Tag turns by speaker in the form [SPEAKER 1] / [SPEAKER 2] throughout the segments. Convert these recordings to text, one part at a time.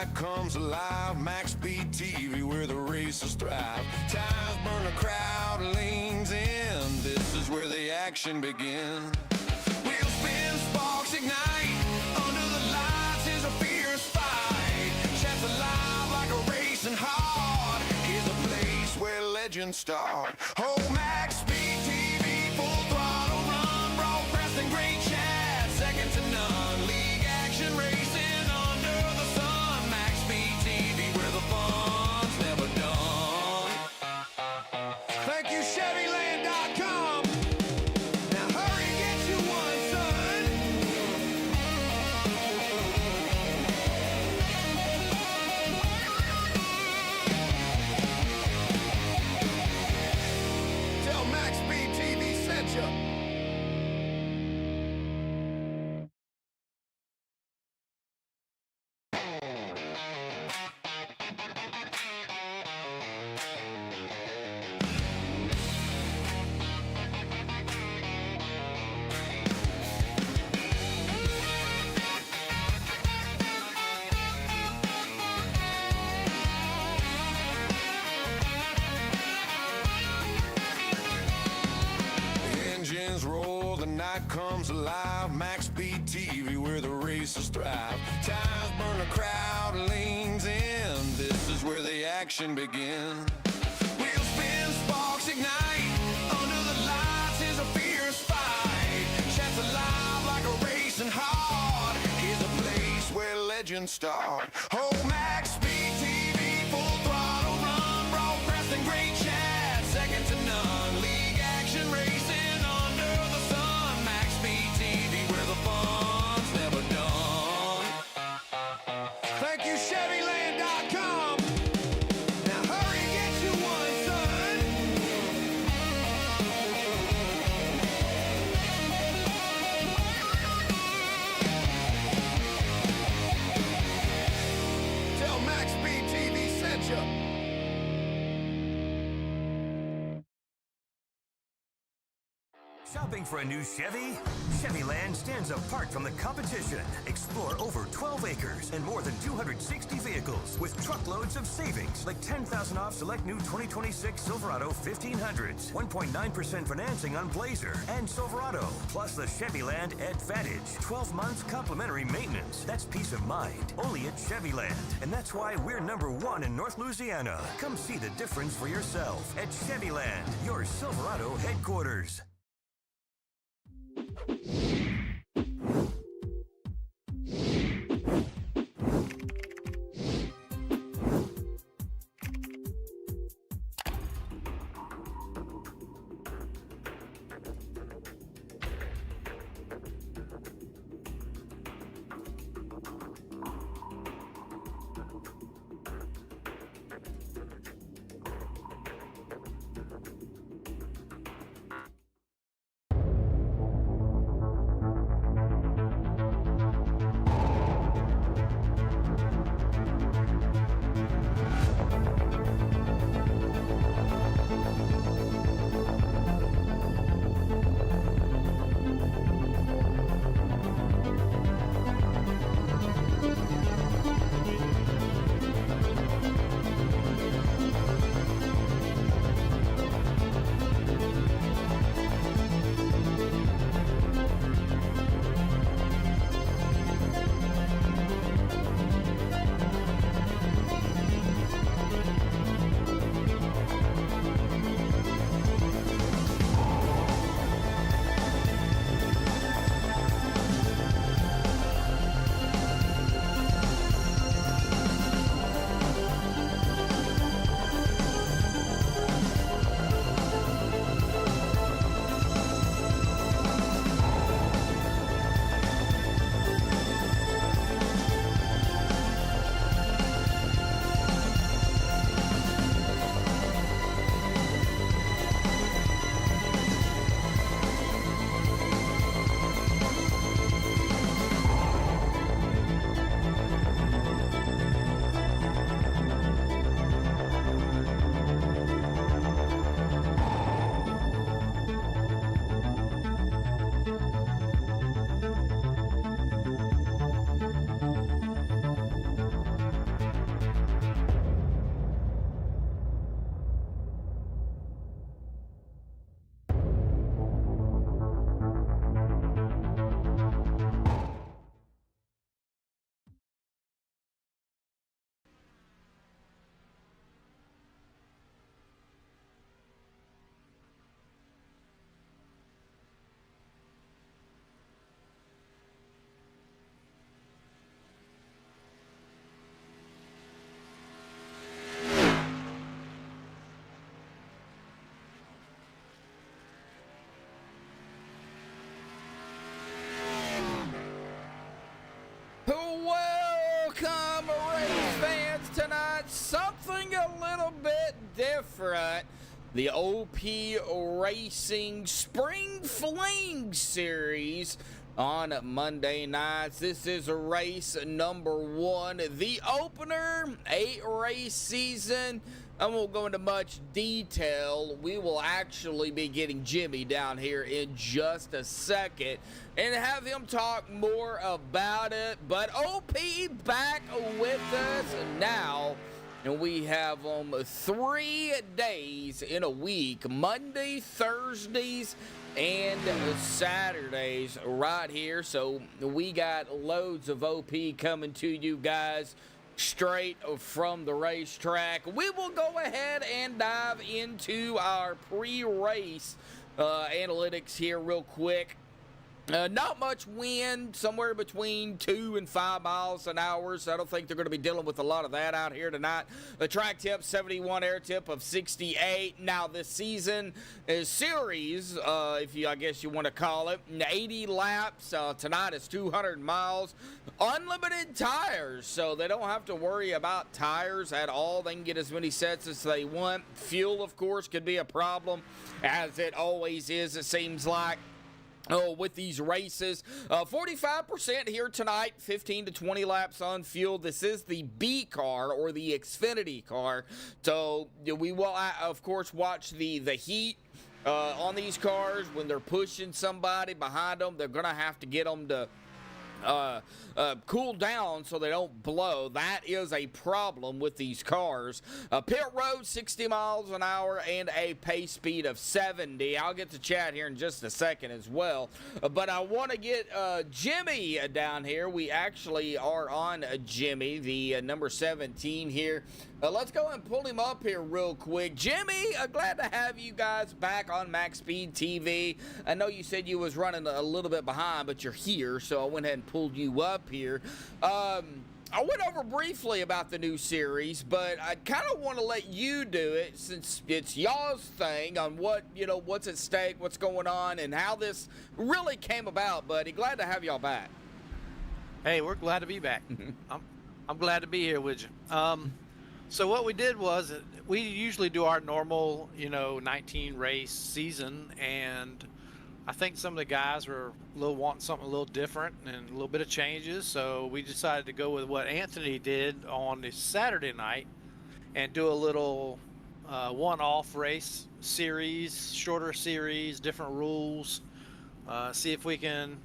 [SPEAKER 1] night comes alive. MaxspeedTV, TV, where the races thrive. Tires burn, a crowd leans in. This is where the action begins. Wheels spin, sparks ignite. Under the lights is a fierce fight. Chat's alive like a racing heart. Here's a place where legends start. Oh, MaxspeedTV, full throttle run. Broadcasting great chat, second to none. League action racing under the sun. MaxspeedTV, where the fun's never done. Thank you, Chevyland.com. Now hurry, get you one, son. Tell MaxspeedTV sent you. Engines roar, the night comes alive. MaxspeedTV, where the races thrive. Tires burn, a crowd leans in. This is where the action begins. Wheels spin, sparks ignite. Under the lights is a fierce fight. Chat's alive like a racing heart. Here's a place where legends start. Oh, MaxspeedTV, full throttle run. Broadcasting great chat, second to none. League action racing under the sun. MaxspeedTV, where the fun's never done. Thank you, Chevyland.com. Now hurry, get you one, son. Tell MaxspeedTV sent you.
[SPEAKER 2] Shopping for a new Chevy? Chevyland stands apart from the competition. Explore over 12 acres and more than 260 vehicles with truckloads of savings, like $10,000 off select new 2026 Silverado 1500s, 1.9% financing on Blazer and Silverado, plus the Chevyland Advantage, 12 months complimentary maintenance. That's peace of mind, only at Chevyland. And that's why we're #1 in North Louisiana. Come see the difference for yourself at Chevyland, your Silverado headquarters.
[SPEAKER 3] different. The OP Racing Spring Fling Series on Monday nights. This is race number 1, the opener, 8-race season. I won't go into much detail. We will actually be getting Jimmy down here in just a second and have him talk more about it. But OP back with us now. And we have 3 days in a week, Monday, Thursdays, and Saturdays right here. So we got loads of OP coming to you guys straight from the racetrack. We will go ahead and dive into our pre-race analytics here real quick. Not much wind, somewhere between 2 and 5 miles an hour, so I don't think they're going to be dealing with a lot of that out here tonight. The track tip, 71, air tip of 68. Now, this season is series, I guess you want to call it, 80 laps. Tonight is 200 miles. Unlimited tires, so they don't have to worry about tires at all. They can get as many sets as they want. Fuel, of course, could be a problem, as it always is, it seems like. With these races, 45% here tonight, 15 to 20 laps on fuel. This is the Bcar or the Xfinity Car. So we will, of course, watch the heat on these cars. When they're pushing somebody behind them, they're going to have to get them to cool down so they don't blow. That is a problem with these cars. Pit road, 60 miles an hour and a pace speed of 70. I'll get to chat here in just a second as well. But I want to get Jimmy down here. We actually are on Jimmy, the number 17 here. Let's go and pull him up here real quick. Jimmy, glad to have you guys back on MaxspeedTV TV. I know you said you was running a little bit behind, but you're here, so I went ahead and pulled you up here. I went over briefly about the new series, but I kind of want to let you do it since it's y'all's thing on what's at stake, what's going on, and how this really came about, buddy. Glad to have y'all back.
[SPEAKER 4] Hey, we're glad to be back. I'm glad to be here with you. So what we did was we usually do our normal, 19 race season, and I think some of the guys were wanting something a little different and a little bit of changes. So we decided to go with what Anthony did on the Saturday night and do a little one-off race series, shorter series, different rules. See if we can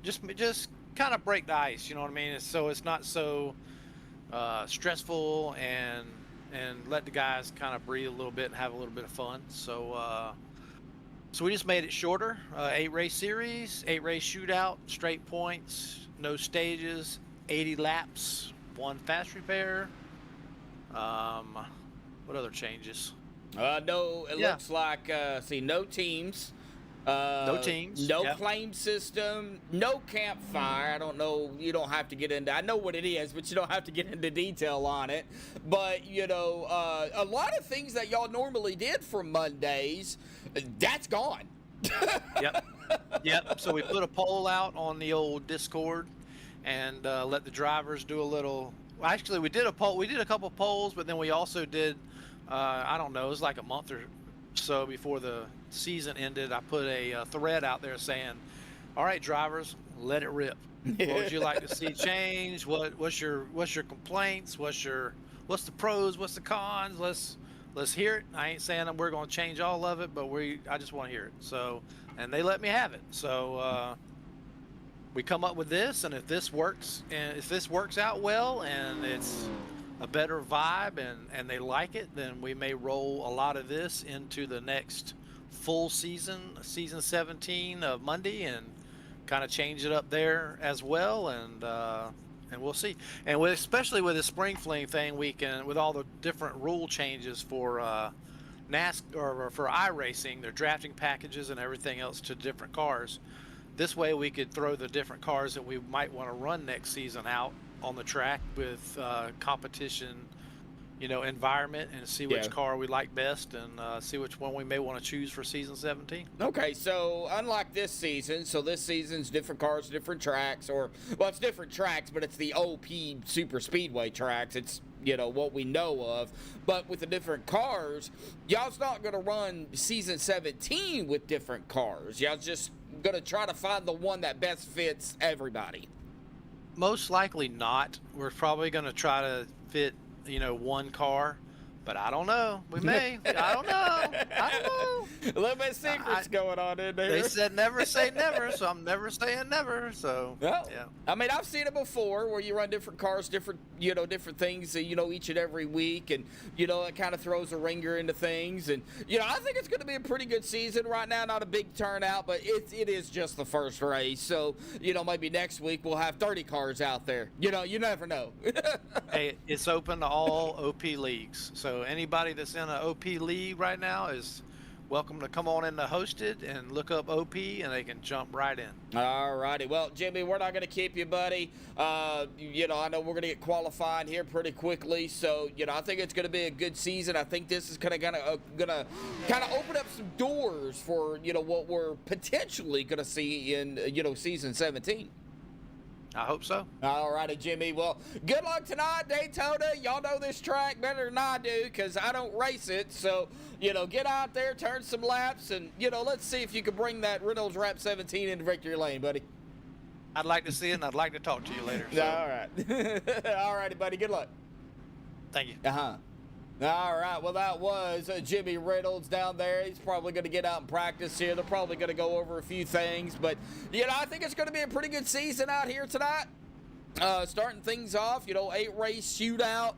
[SPEAKER 4] just kind of break the ice. You know what I mean? So it's not so stressful, and let the guys kind of breathe a little bit and have a little bit of fun. So we just made it shorter, 8-race series, 8-race shootout, straight points, no stages, 80 laps, 1 fast repair. What other changes?
[SPEAKER 3] Looks like no teams.
[SPEAKER 4] No teams.
[SPEAKER 3] No claim system. No campfire. I don't know. You don't have to get into. I know what it is, but you don't have to get into detail on it. But a lot of things that y'all normally did for Mondays, that's gone.
[SPEAKER 4] Yep. So we put a poll out on the old Discord and let the drivers do a little. Well, actually, we did a poll. We did a couple polls, but then we also did. I don't know. It was like a month or so before the season ended. I put a thread out there saying, all right, drivers, let it rip. What would you like to see change? What's your complaints? What's the pros? What's the cons? Let's hear it. I ain't saying that we're going to change all of it, but I just want to hear it. So, and they let me have it. So we come up with this, and if this works out well and it's a better vibe and they like it, then we may roll a lot of this into the next full season 17 of Monday, and kind of change it up there as well, and we'll see. And especially with the Spring Fling thing, we can, with all the different rule changes for NASCAR or for iRacing, their drafting packages and everything else to different cars. This way we could throw the different cars that we might want to run next season out on the track with competition, environment, and see which car we like best, and see which one we may want to choose for season 17.
[SPEAKER 3] Okay, so unlike this season, this season's different cars, different tracks, it's different tracks, but it's the OP Super Speedway tracks. It's what we know of. But with the different cars, y'all's not going to run season 17 with different cars. Y'all's just going to try to find the one that best fits everybody.
[SPEAKER 4] Most likely not. We're probably going to try to fit, one car. But I don't know. We may. I don't know.
[SPEAKER 3] A little bit of secrets going on in there.
[SPEAKER 4] They said never say never, so I'm never saying never. So,
[SPEAKER 3] well,
[SPEAKER 4] yeah.
[SPEAKER 3] I mean, I've seen it before where you run different cars, different things, each and every week. And, it kind of throws a ringer into things. And, I think it's going to be a pretty good season right now. Not a big turnout, but it is just the first race. So, maybe next week we'll have 30 cars out there. You never know.
[SPEAKER 4] Hey, it's open to all OP leagues. So anybody that's in an OP league right now is welcome to come on in to Hosted and look up OP, and they can jump right in.
[SPEAKER 3] All righty. Well, Jimmy, we're not going to keep you, buddy. I know we're going to get qualified here pretty quickly. So, I think it's going to be a good season. I think this is going to kind of open up some doors for, what we're potentially going to see in, season 17.
[SPEAKER 4] I hope so.
[SPEAKER 3] All righty, Jimmy. Well, good luck tonight, Daytona. Y'all know this track better than I do because I don't race it. So, get out there, turn some laps, and, let's see if you can bring that Reynolds Wrap 17 into victory lane, buddy.
[SPEAKER 4] I'd like to see it, and I'd like to talk to you later. So.
[SPEAKER 3] All right. All righty, buddy. Good luck.
[SPEAKER 4] Thank you.
[SPEAKER 3] Uh-huh. All right, well, that was Jimmy Reynolds down there. He's probably going to get out and practice here. They're probably going to go over a few things. But, I think it's going to be a pretty good season out here tonight. Starting things off, 8-race shootout.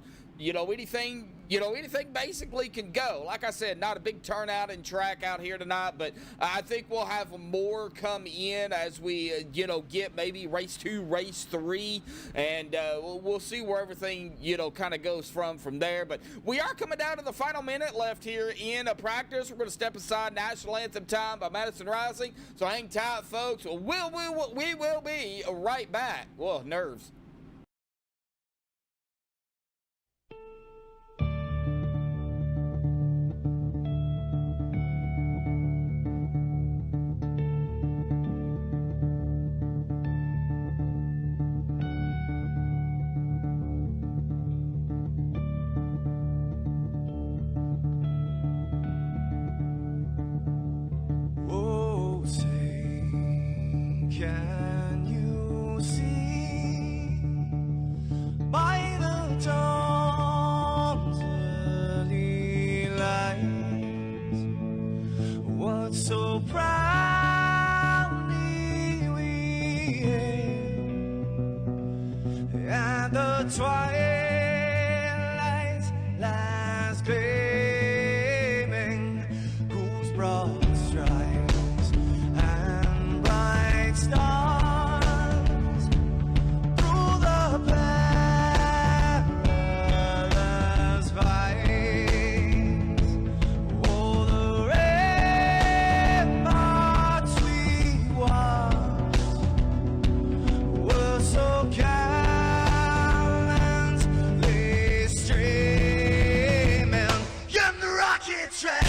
[SPEAKER 3] Anything basically can go. Like I said, not a big turnout in track out here tonight, but I think we'll have more come in as we, get maybe race 2, race 3, and we'll see where everything, kind of goes from there. But we are coming down to the final minute left here in a practice. We're going to step aside National Anthem time by Madison Rising. So hang tight, folks. We will be right back. Whoa, nerves.
[SPEAKER 5] Can you see by the dawn's early light what so proudly we hailed at the twilight's last gleaming, whose broad stripes and bright stars through the perilous fights, oh, the ramparts we watched were so gallantly streaming, and the rocket track,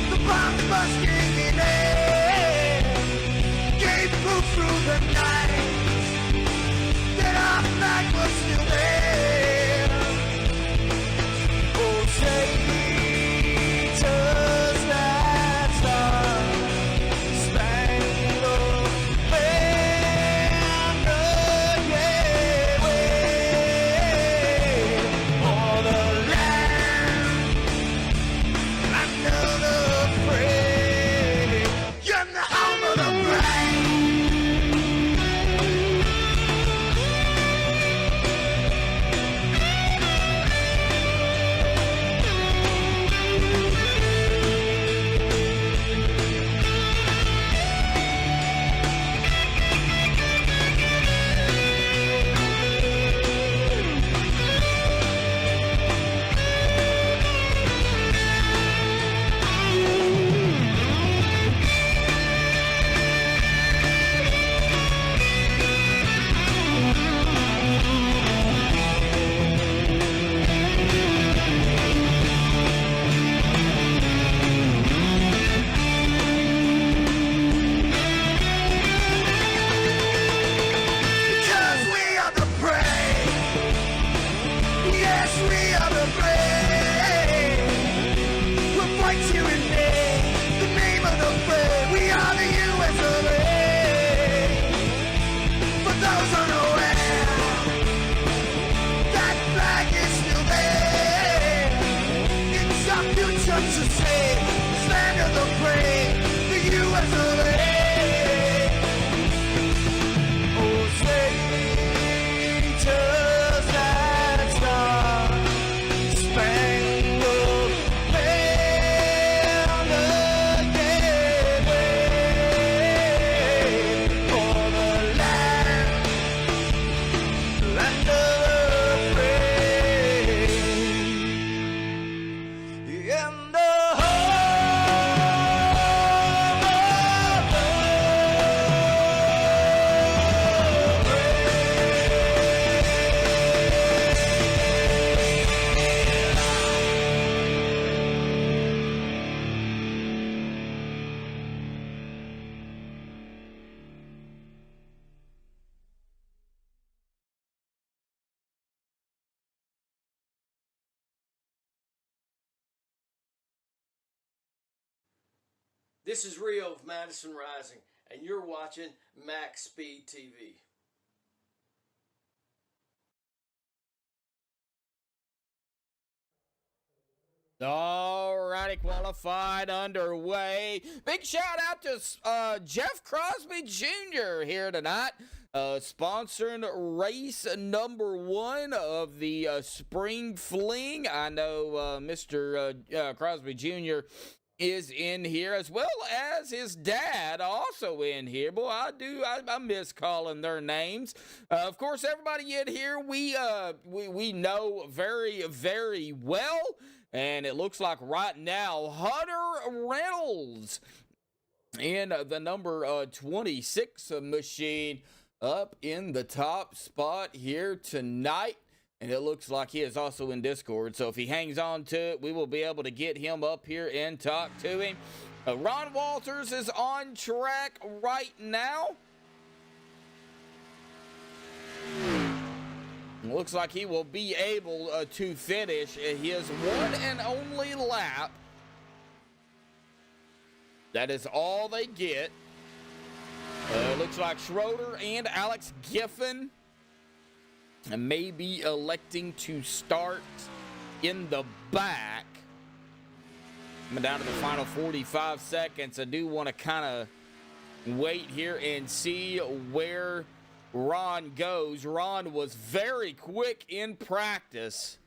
[SPEAKER 5] the bomb busting in air, gave proof through the night that our flag was still there. Oh, traitors that star-spangled banner, yeah, wave for the land another praise, and the home of the brave. just to say, stand of the plane, the U.S. of A. Oh, say, just that star, spangled banner, yeah, wave for the land of the free, and the
[SPEAKER 6] This is Rio of Madison Rising, and you're watching MaxspeedTV. TV.
[SPEAKER 3] Alrighty, qualified underway. Big shout out to Jeff Crosby Jr. here tonight, sponsoring race number 1 of the Spring Fling. I know Mr. Crosby Jr. is in here, as well as his dad also in here. Boy, I miss calling their names. Of course, everybody in here we know very, very well. And it looks like right now, Hunter Reynolds in the number 26 machine up in the top spot here tonight. And it looks like he is also in Discord. So if he hangs on to it, we will be able to get him up here and talk to him. Ron Walters is on track right now. Looks like he will be able to finish his one and only lap. That is all they get. Looks like Schroeder and Alex Giffen may be electing to start in the back. Coming down to the final 45 seconds. I do want to kind of wait here and see where Ron goes. Ron was very quick in practice.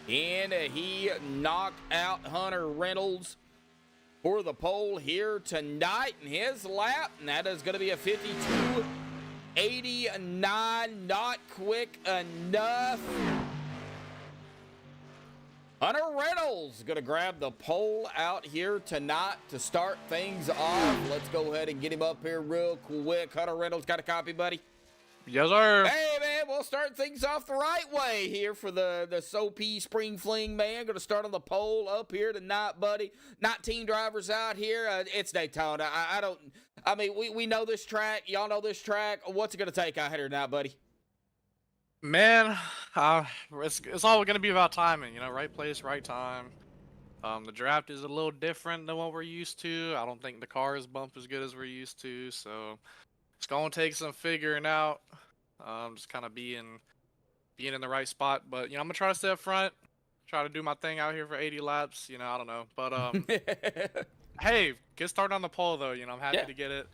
[SPEAKER 3] And he knocked out Hunter Reynolds for the pole here tonight in his lap. And that is going to be a 52.89. Not quick enough. Hunter Reynolds going to grab the pole out here tonight to start things off. Let's go ahead and get him up here real quick. Hunter Reynolds, got a copy, buddy?
[SPEAKER 4] Yes, sir.
[SPEAKER 3] Hey, man, we'll start things off the right way here for the SOP Spring Fling, man. Going to start on the pole up here tonight, buddy. 19 drivers out here. It's Daytona. We know this track. Y'all know this track. What's it going to take out here tonight, buddy?
[SPEAKER 4] Man, it's all going to be about timing, right place, right time. The draft is a little different than what we're used to. I don't think the cars bump as good as we're used to, so it's going to take some figuring out. Just kind of being in the right spot, but I'm gonna try to stay up front, try to do my thing out here for 80 laps. I don't know, but hey, get started on the pole though. I'm happy to get it.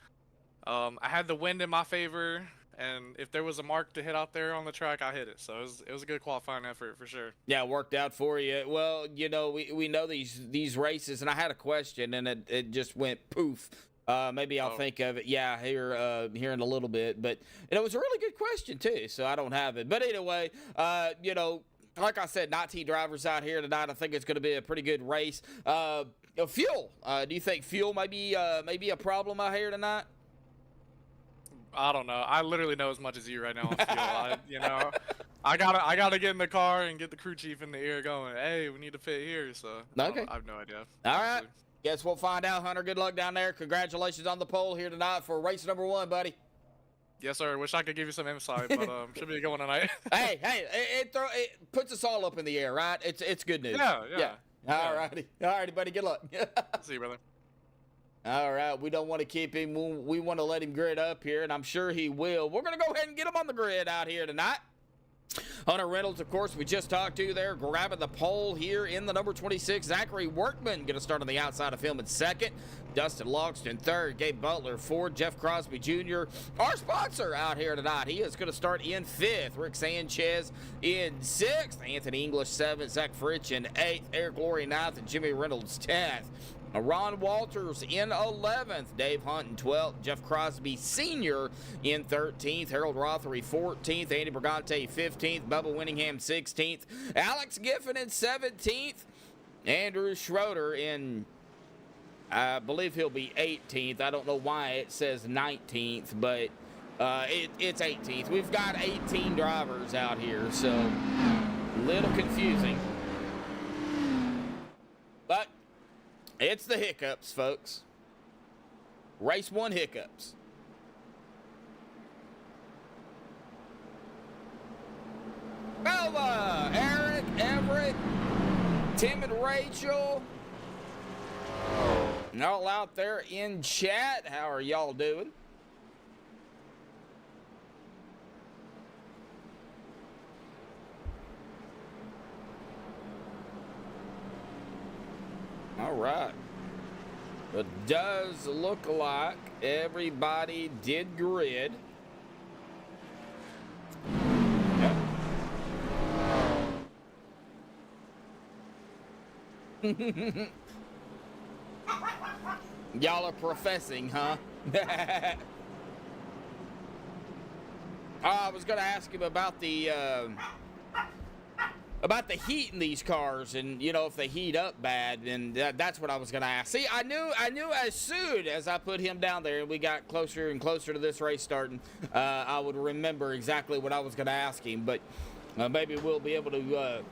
[SPEAKER 4] I had the wind in my favor. And if there was a mark to hit out there on the track, I hit it. So it was a good qualifying effort for sure.
[SPEAKER 3] Yeah, it worked out for you. Well, we know these races, and I had a question, and it just went poof. Maybe I'll think of it, here in a little bit. But it was a really good question, too, so I don't have it. But anyway, like I said, 19 drivers out here tonight. I think it's going to be a pretty good race. Fuel. Do you think fuel may be a problem out here tonight?
[SPEAKER 4] I don't know. I literally know as much as you right now on fuel. I gotta get in the car and get the crew chief in the ear going, hey, we need to pit here. So
[SPEAKER 3] okay.
[SPEAKER 4] I have no idea.
[SPEAKER 3] All right. Guess we'll find out, Hunter. Good luck down there. Congratulations on the pole here tonight for race number 1, buddy.
[SPEAKER 4] Yes, sir. Wish I could give you some insight, but should be a good one tonight.
[SPEAKER 3] hey, it puts us all up in the air, right? It's good news.
[SPEAKER 4] Yeah.
[SPEAKER 3] All righty, buddy. Good luck.
[SPEAKER 4] See you, brother.
[SPEAKER 3] All right, we don't want to keep him. We want to let him grid up here, and I'm sure he will. We're going to go ahead and get him on the grid out here tonight. Hunter Reynolds, of course, we just talked to there, grabbing the pole here in the number 26. Zachary Workman going to start on the outside of him in second. Dustin Logston third. Gabe Butler fourth. Jeff Crosby Jr., our sponsor out here tonight. He is going to start in fifth. Rick Sanchez in sixth. Anthony English seventh. Zach Fritch in eighth. Eric Laurie ninth. And Jimmy Reynolds 10th. Ron Walters in 11th, Dave Hunt in 12th, Jeff Crosby Sr. in 13th, Harold Rothery 14th, Andy Brigante 15th, Bubba Winningham 16th, Alex Giffen in 17th, Andrew Schroeder in, I believe he'll be 18th. I don't know why it says 19th, but it's 18th. We've got 18 drivers out here, so a little confusing. But it's the hiccups, folks. Race 1 hiccups. Belva, Eric, Everett, Tim and Rachel, and all out there in chat. How are y'all doing? All right. It does look like everybody did grid. Yep. Y'all are professing, huh? I was going to ask him about the heat in these cars, and you know, if they heat up bad, and that's what I was gonna ask. See, I knew as soon as I put him down there and we got closer and closer to this race starting, I would remember exactly what I was gonna ask him. But maybe we'll be able to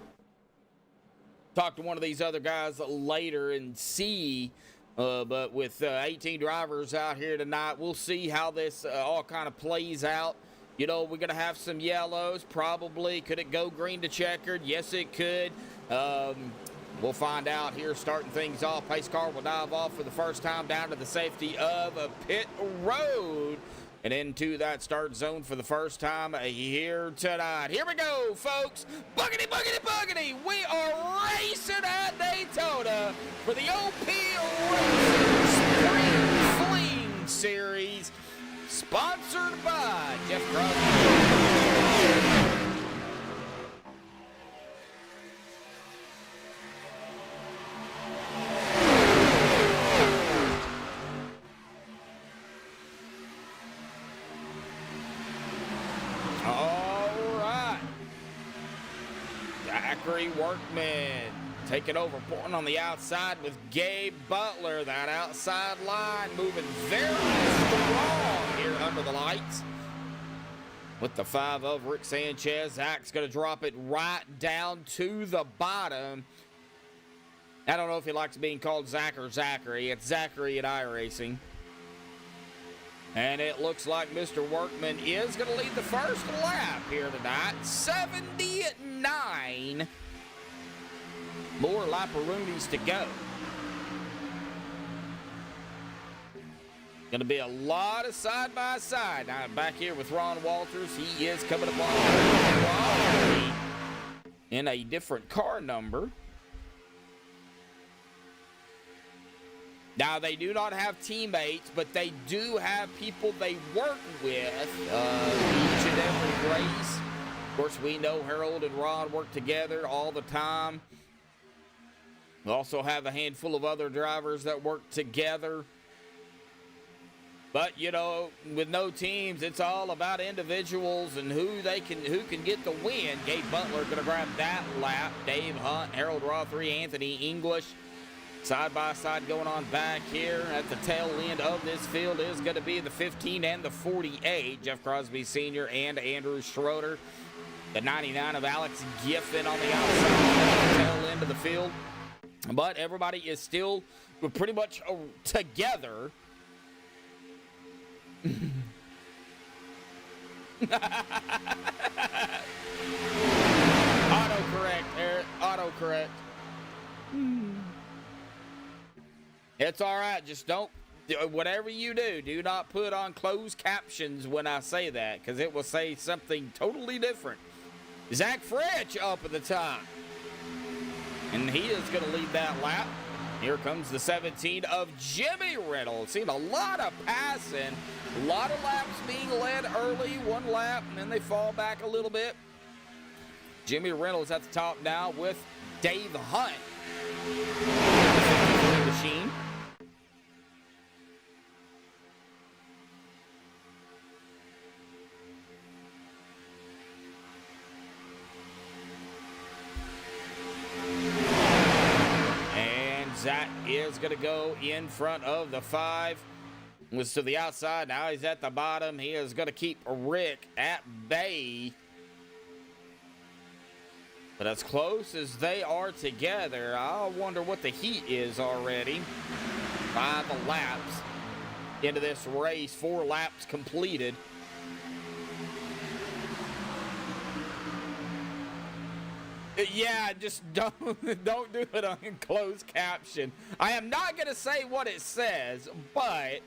[SPEAKER 3] talk to one of these other guys later and see. But with 18 drivers out here tonight, we'll see how this all kind of plays out. You know, we're going to have some yellows, probably. Could it go green to checkered? Yes, it could. We'll find out here starting things off. Pace car will dive off for the first time down to the safety of a pit road and into that start zone for the first time here tonight. Here we go, folks. Boogity, boogity, boogity. We are racing at Daytona for the OP Racing Spring Fling Series. Sponsored by Jeff Crosby. All right. Zachary Workman taking over, pulling on the outside with Gabe Butler. That outside line moving very strong here under the lights. With the 5 of Rick Sanchez, Zach's going to drop it right down to the bottom. I don't know if he likes being called Zach or Zachary. It's Zachary at iRacing. And it looks like Mr. Workman is going to lead the first lap here tonight. 79 more laparoonies to go. Going to be a lot of side-by-side. Now, back here with Ron Walters, he is coming up on in a different car number. Now, they do not have teammates, but they do have people they work with each and every race. Of course, we know Harold and Ron work together all the time. We also have a handful of other drivers that work together. But, you know, with no teams, it's all about individuals and who can get the win. Gabe Butler going to grab that lap. Dave Hunt, Harold Rothery, Anthony English. Side-by-side going on back here at the tail end of this field is going to be the 15 and the 48. Jeff Crosby Sr. and Andrew Schroeder. The 99 of Alex Giffen on the outside at the tail end of the field. But everybody is still pretty much together. Autocorrect, Eric. Autocorrect. It's all right. Just don't Whatever you do, do not put on closed captions when I say that, because it will say something totally different. Zach Fritch up at the top. And he is going to lead that lap. Here comes the 17 of Jimmy Reynolds. Seen a lot of passing, a lot of laps being led early, one lap, and then they fall back a little bit. Jimmy Reynolds at the top now with Dave Hunt. Machine. That is going to go in front of the 5. Was to the outside. Now he's at the bottom. He is going to keep Rick at bay. But as close as they are together, I wonder what the heat is already. 5 laps into this race. 4 laps completed. Yeah, just don't do it on closed caption. I am not going to say what it says, but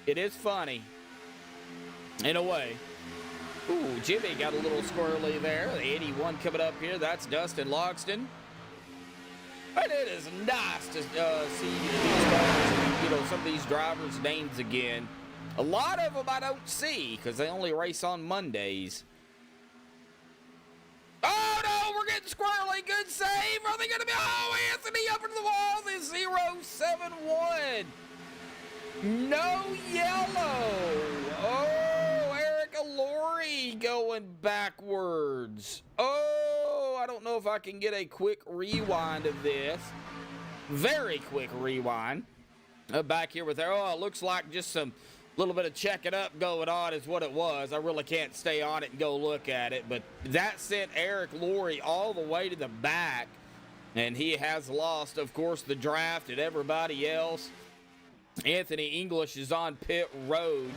[SPEAKER 3] it is funny in a way. Ooh, Jimmy got a little squirrely there. The 81 coming up here. That's Dustin Logston. But it is nice to see these, some of these drivers' names again. A lot of them I don't see because they only race on Mondays. Oh, no, we're getting squirrely. Good save. Are they going to be... Oh, Anthony up into the wall. The 071. No yellow. Oh, Eric Alori going backwards. Oh, I don't know if I can get a quick rewind of this. Very quick rewind. Back here with there. Oh, it looks like just some... little bit of checking up going on is what it was. I really can't stay on it and go look at it, but that sent Eric Laurie all the way to the back, and he has lost, of course, the draft and everybody else. Anthony English is on pit road.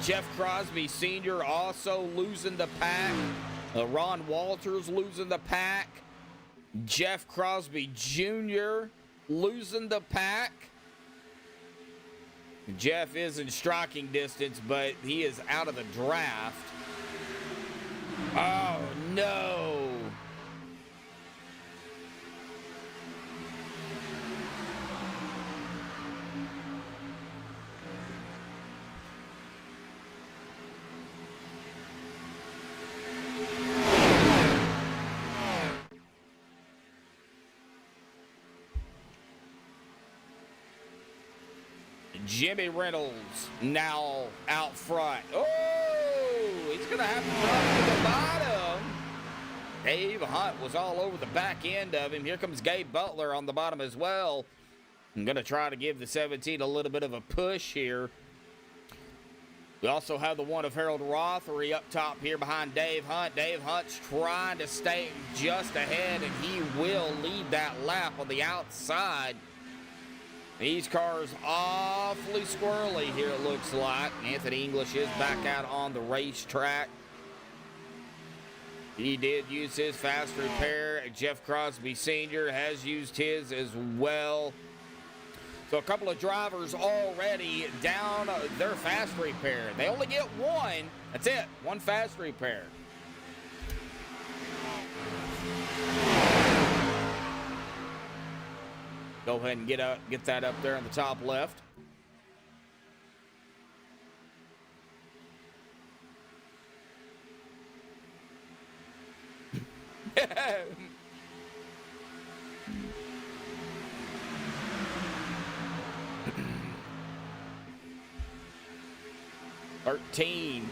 [SPEAKER 3] Jeff Crosby Sr. also losing the pack. Ron Walters losing the pack. Jeff Crosby Jr. losing the pack. Jeff is in striking distance, but he is out of the draft. Oh, no. Jimmy Reynolds now out front. Oh, he's going to have to run to the bottom. Dave Hunt was all over the back end of him. Here comes Gabe Butler on the bottom as well. I'm going to try to give the 17 a little bit of a push here. We also have the one of Harold Rothery up top here behind Dave Hunt. Dave Hunt's trying to stay just ahead, and he will lead that lap on the outside. These cars awfully squirrely here, it looks like. Anthony English is back out on the racetrack. He did use his fast repair. Jeff Crosby Sr. has used his as well. So a couple of drivers already down their fast repair. They only get one. That's it. One fast repair. Go ahead and get that up there in the top left. (13)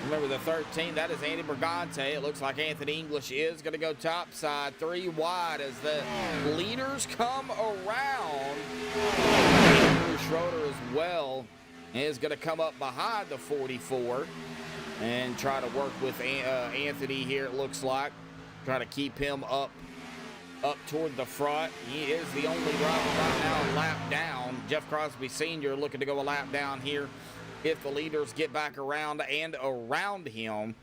[SPEAKER 3] Remember the 13, that is Andy Brigante. It looks like Anthony English is going to go topside, 3 wide as the leaders come around. Andrew Schroeder as well is going to come up behind the 44 and try to work with Anthony here, it looks like. Try to keep him up toward the front. He is the only driver right now a lap down. Jeff Crosby Sr. looking to go a lap down here if the leaders get back around and around him.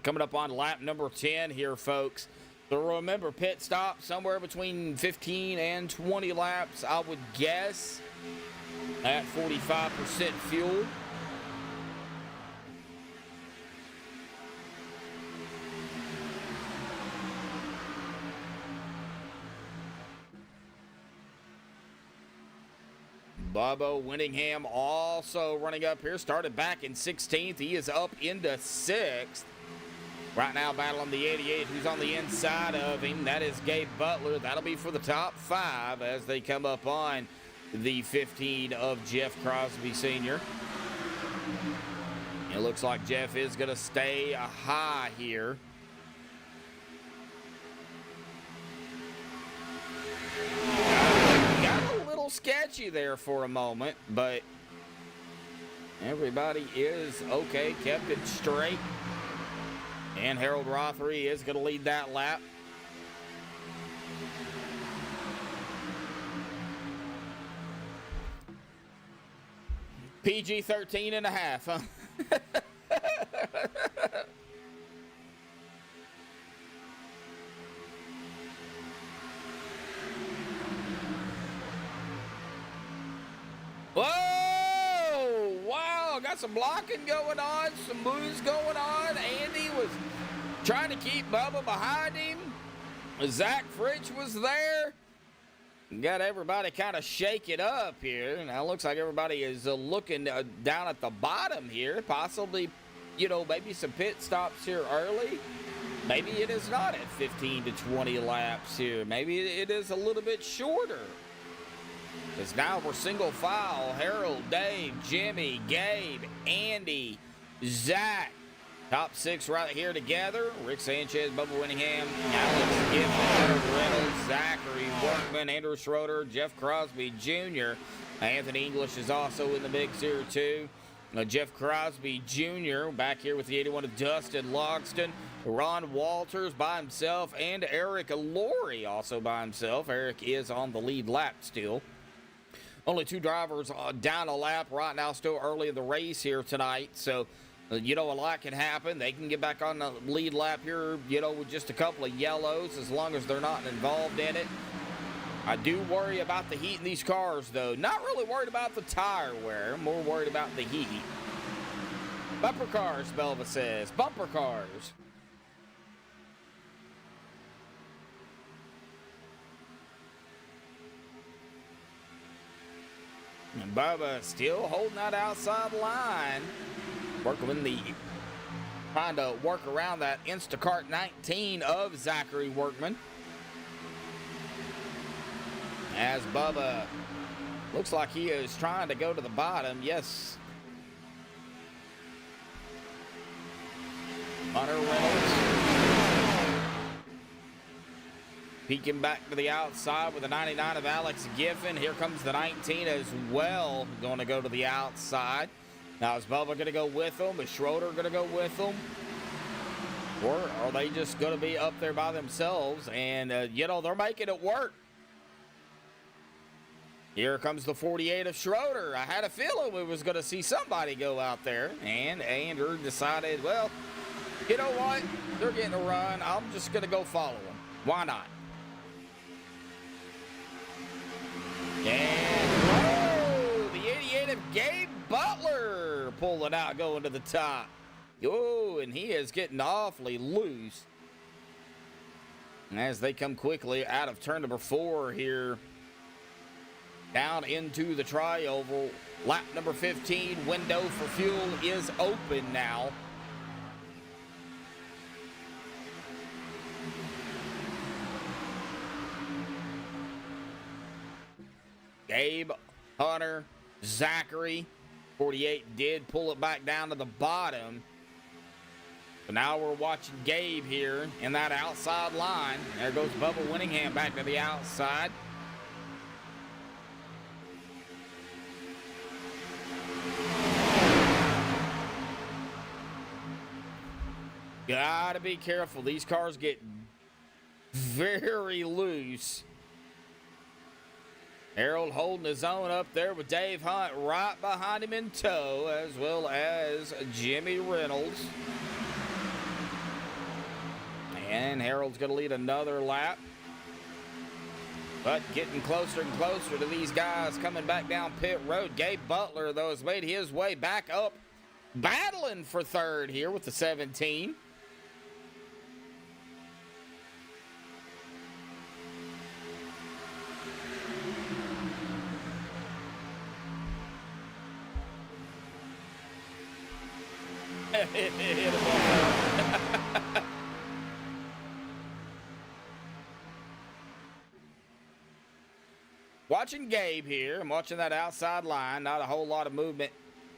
[SPEAKER 3] Coming up on lap number 10 here, folks. So remember, pit stop somewhere between 15 and 20 laps, I would guess. at 45% fuel. Bubba Winningham also running up here. Started back in 16th. He is up into 6th. Right now battling the 88. Who's on the inside of him? That is Gabe Butler. That'll be for the top 5 as they come up on the 15 of Jeff Crosby Sr. It looks like Jeff is going to stay high here. Got a little sketchy there for a moment, but everybody is okay. Kept it straight. And Harold Rothery is going to lead that lap. PG-13 and a half, huh? Whoa! Wow, got some blocking going on, some moves going on. Andy was trying to keep Bubba behind him. Zach Fritch was there. Got everybody kind of shaking up here. Now it looks like everybody is looking down at the bottom here. Possibly, you know, maybe some pit stops here early. Maybe it is not at 15 to 20 laps here. Maybe it is a little bit shorter. Because now we're single file. Harold, Dave, Jimmy, Gabe, Andy, Zach. Top 6 right here together. Rick Sanchez, Bubba Winningham, Alex Giffen, Reynolds, Zachary Workman, Andrew Schroeder, Jeff Crosby Jr. Anthony English is also in the mix here too. Jeff Crosby Jr. back here with the 81 of Dustin Logston. Ron Walters by himself, and Eric Laurie also by himself. Eric is on the lead lap still. Only 2 drivers down a lap right now, still early in the race here tonight. So, you know, a lot can happen. They can get back on the lead lap here, you know, with just a couple of yellows, as long as they're not involved in it. I do worry about the heat in these cars, though. Not really worried about the tire wear. More worried about the heat. Bumper cars, Belva says. Bumper cars. And Bubba still holding that outside line. Trying to work around that Instacart 19 of Zachary Workman. As Bubba looks like he is trying to go to the bottom. Yes. Hunter Reynolds. Peeking back to the outside with the 99 of Alex Giffen. Here comes the 19 as well. Going to go to the outside. Now, is Bubba going to go with them? Is Schroeder going to go with them? Or are they just going to be up there by themselves? And, you know, they're making it work. Here comes the 48 of Schroeder. I had a feeling we was going to see somebody go out there. And Andrew decided, well, you know what? They're getting a run. I'm just going to go follow them. Why not? And, whoa, the 88 of Gabe Butler pulling out, going to the top. Oh, and he is getting awfully loose. And as they come quickly out of turn number 4 here, down into the tri-oval. Lap number 15, window for fuel is open now. Gabe, Hunter, Zachary. 48 did pull it back down to the bottom. But now we're watching Gabe here in that outside line. There goes Bubba Winningham back to the outside. Gotta be careful. These cars get very loose. Harold holding his own up there with Dave Hunt right behind him in tow, as well as Jimmy Reynolds. And Harold's going to lead another lap. But getting closer and closer to these guys coming back down pit road. Gabe Butler, though, has made his way back up, battling for third here with the 17. Hit him on. Watching Gabe here. I'm watching that outside line. Not a whole lot of movement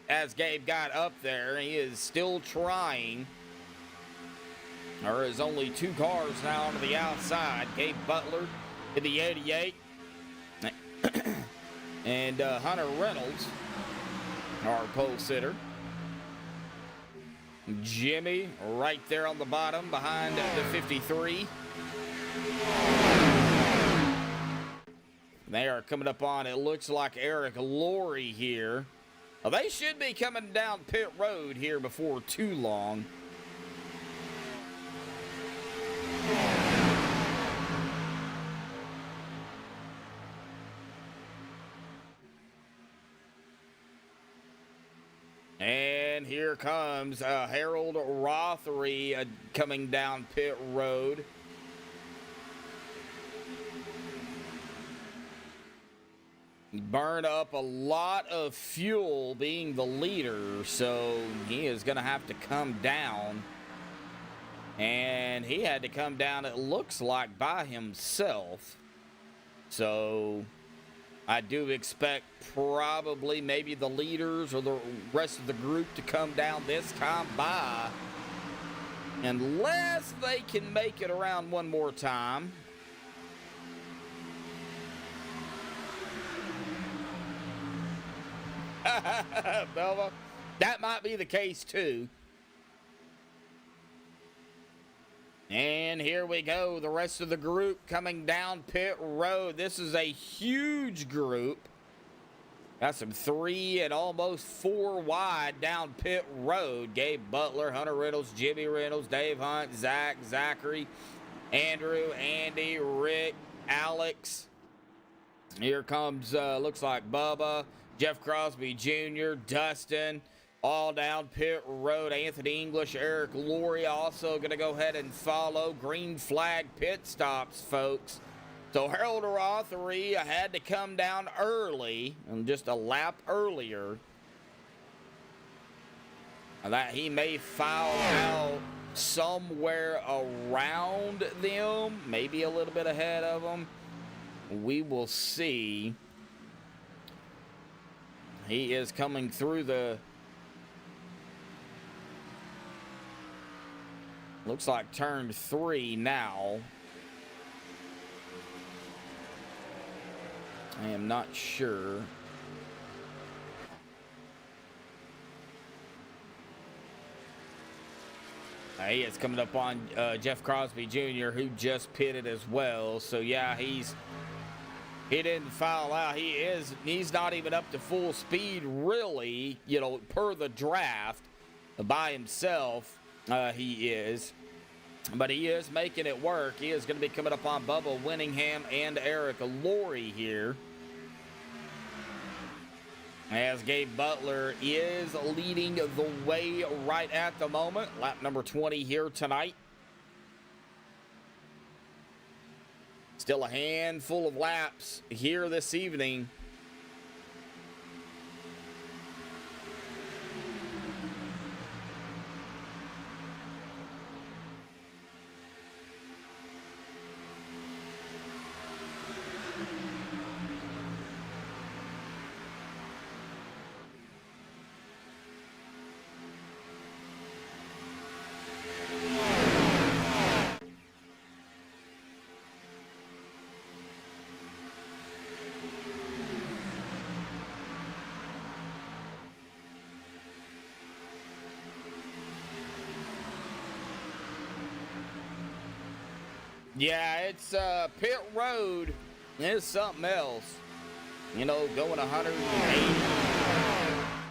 [SPEAKER 3] as Gabe got up there. He is still trying. There is only 2 cars now on the outside. Gabe Butler in the 88. And Hunter Reynolds, our pole sitter. Jimmy right there on the bottom behind the 53. They are coming up on, it looks like, Eric Laurie here. Well, they should be coming down pit road here before too long. And here comes Harold Rothery coming down pit road. Burn up a lot of fuel being the leader, so he is going to have to come down. And he had to come down, it looks like, by himself. So I do expect probably maybe the leaders or the rest of the group to come down this time by, unless they can make it around one more time. Belva, that might be the case too. And here we go, the rest of the group coming down pit road. This is a huge group. Got some 3 and almost 4 wide down pit road. Gabe Butler, Hunter Reynolds, Jimmy Reynolds, Dave Hunt, Zach, Zachary, Andrew, Andy, Rick, Alex. Here comes, looks like Bubba, Jeff Crosby Jr., Dustin, all down pit road. Anthony English, Eric Laurie also going to go ahead and follow. Green flag pit stops, folks. So Harold Rothery had to come down early, and just a lap earlier. That he may foul out somewhere around them, maybe a little bit ahead of them. We will see. He is coming through the, looks like turn 3 now. I am not sure. He is coming up on Jeff Crosby Jr., who just pitted as well. So yeah, he didn't foul out. He's not even up to full speed, really, you know, per the draft. By himself, he is. But he is making it work. He is going to be coming up on Bubba Winningham and Eric Laurie here. As Gabe Butler is leading the way right at the moment. Lap number 20 here tonight. Still a handful of laps here this evening. Yeah, it's pit road is something else. You know, going 180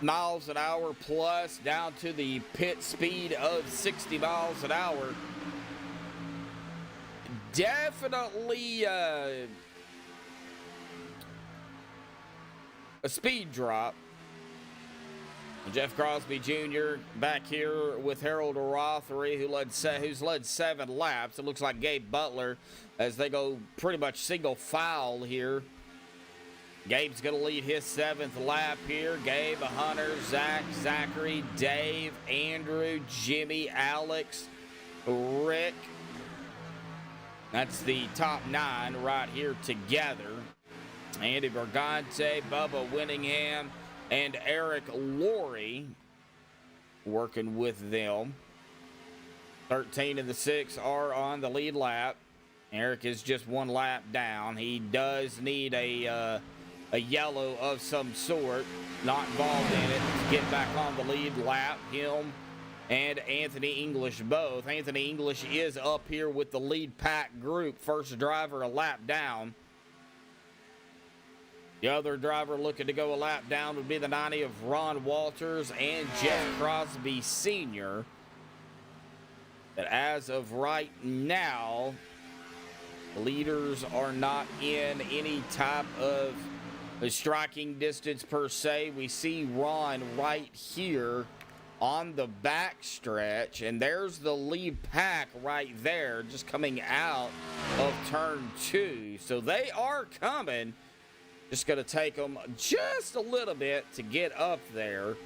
[SPEAKER 3] miles an hour plus down to the pit speed of 60 miles an hour. Definitely a speed drop. Jeff Crosby Jr. back here with Harold Rothery, who's led 7 laps. It looks like Gabe Butler as they go pretty much single file here. Gabe's going to lead his 7th lap here. Gabe, Hunter, Zach, Zachary, Dave, Andrew, Jimmy, Alex, Rick. That's the top 9 right here together. Andy Bergante, Bubba Winningham, and Eric Laurie working with them. 13 and the 6 are on the lead lap. Eric is just 1 lap down. He does need a yellow of some sort, not involved in it, to get back on the lead lap. Him and Anthony English both. Anthony English is up here with the lead pack group. First driver a lap down. The other driver looking to go a lap down would be the 90 of Ron Walters and Jeff Crosby Sr. But as of right now, the leaders are not in any type of striking distance per se. We see Ron right here on the back stretch, and there's the lead pack right there just coming out of turn 2. So they are coming. Just going to take them just a little bit to get up there.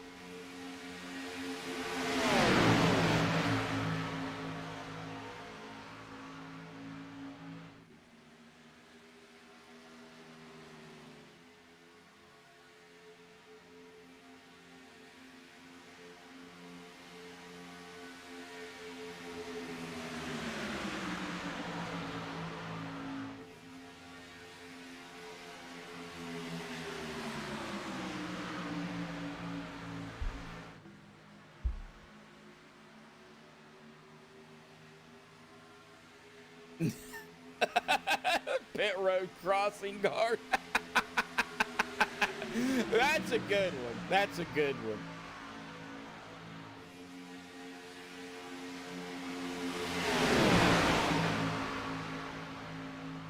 [SPEAKER 3] Pit road crossing guard. That's a good one. That's a good one.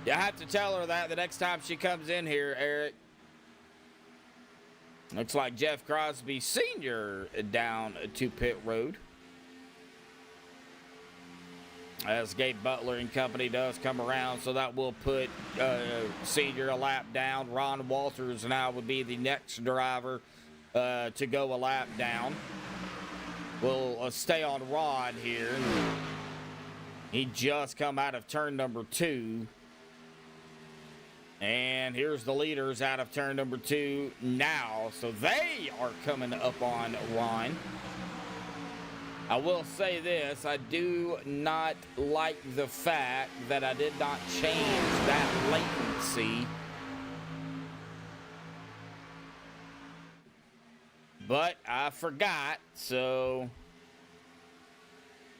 [SPEAKER 3] You have to tell her that the next time she comes in here, Eric. Looks like Jeff Crosby Sr. down to pit road. As Gabe Butler and company does come around, so that will put Senior a lap down. Ron Walters now would be the next driver to go a lap down. We'll stay on Ron here. He just come out of turn number 2. And here's the leaders out of turn number 2 now. So they are coming up on Ron. I will say this, I do not like the fact that I did not change that latency. But I forgot, so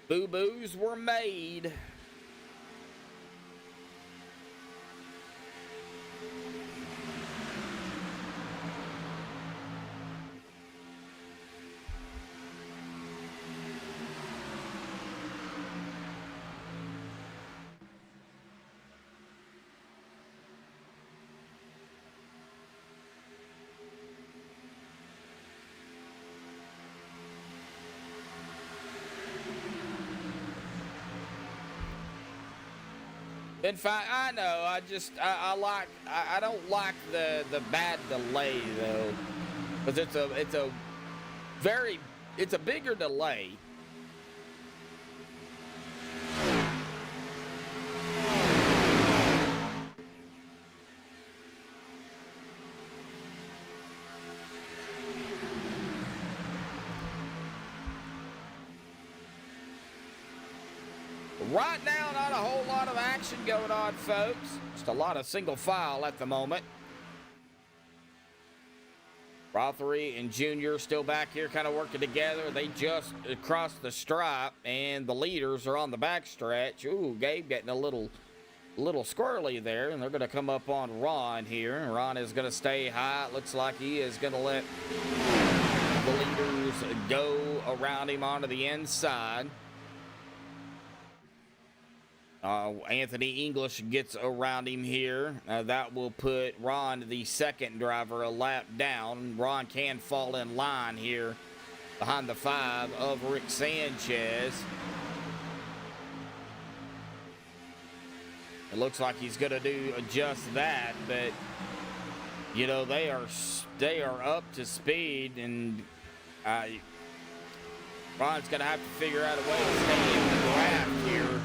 [SPEAKER 3] boo-boos were made. In fact, I know. I don't like the bad delay though, because it's a bigger delay. Right now, not a whole lot of action going on, folks. Just a lot of single file at the moment. Rothery and Junior still back here kind of working together. They just crossed the stripe, and the leaders are on the back stretch. Ooh, Gabe getting a little squirrely there, and they're going to come up on Ron here. Ron is going to stay high. It looks like he is going to let the leaders go around him onto the inside. Anthony English gets around him here. That will put Ron, the second driver, a lap down. Ron can fall in line here behind the 5 of Rick Sanchez. It looks like he's going to do just that, but you know they are up to speed, and Ron's going to have to figure out a way to stay in the draft here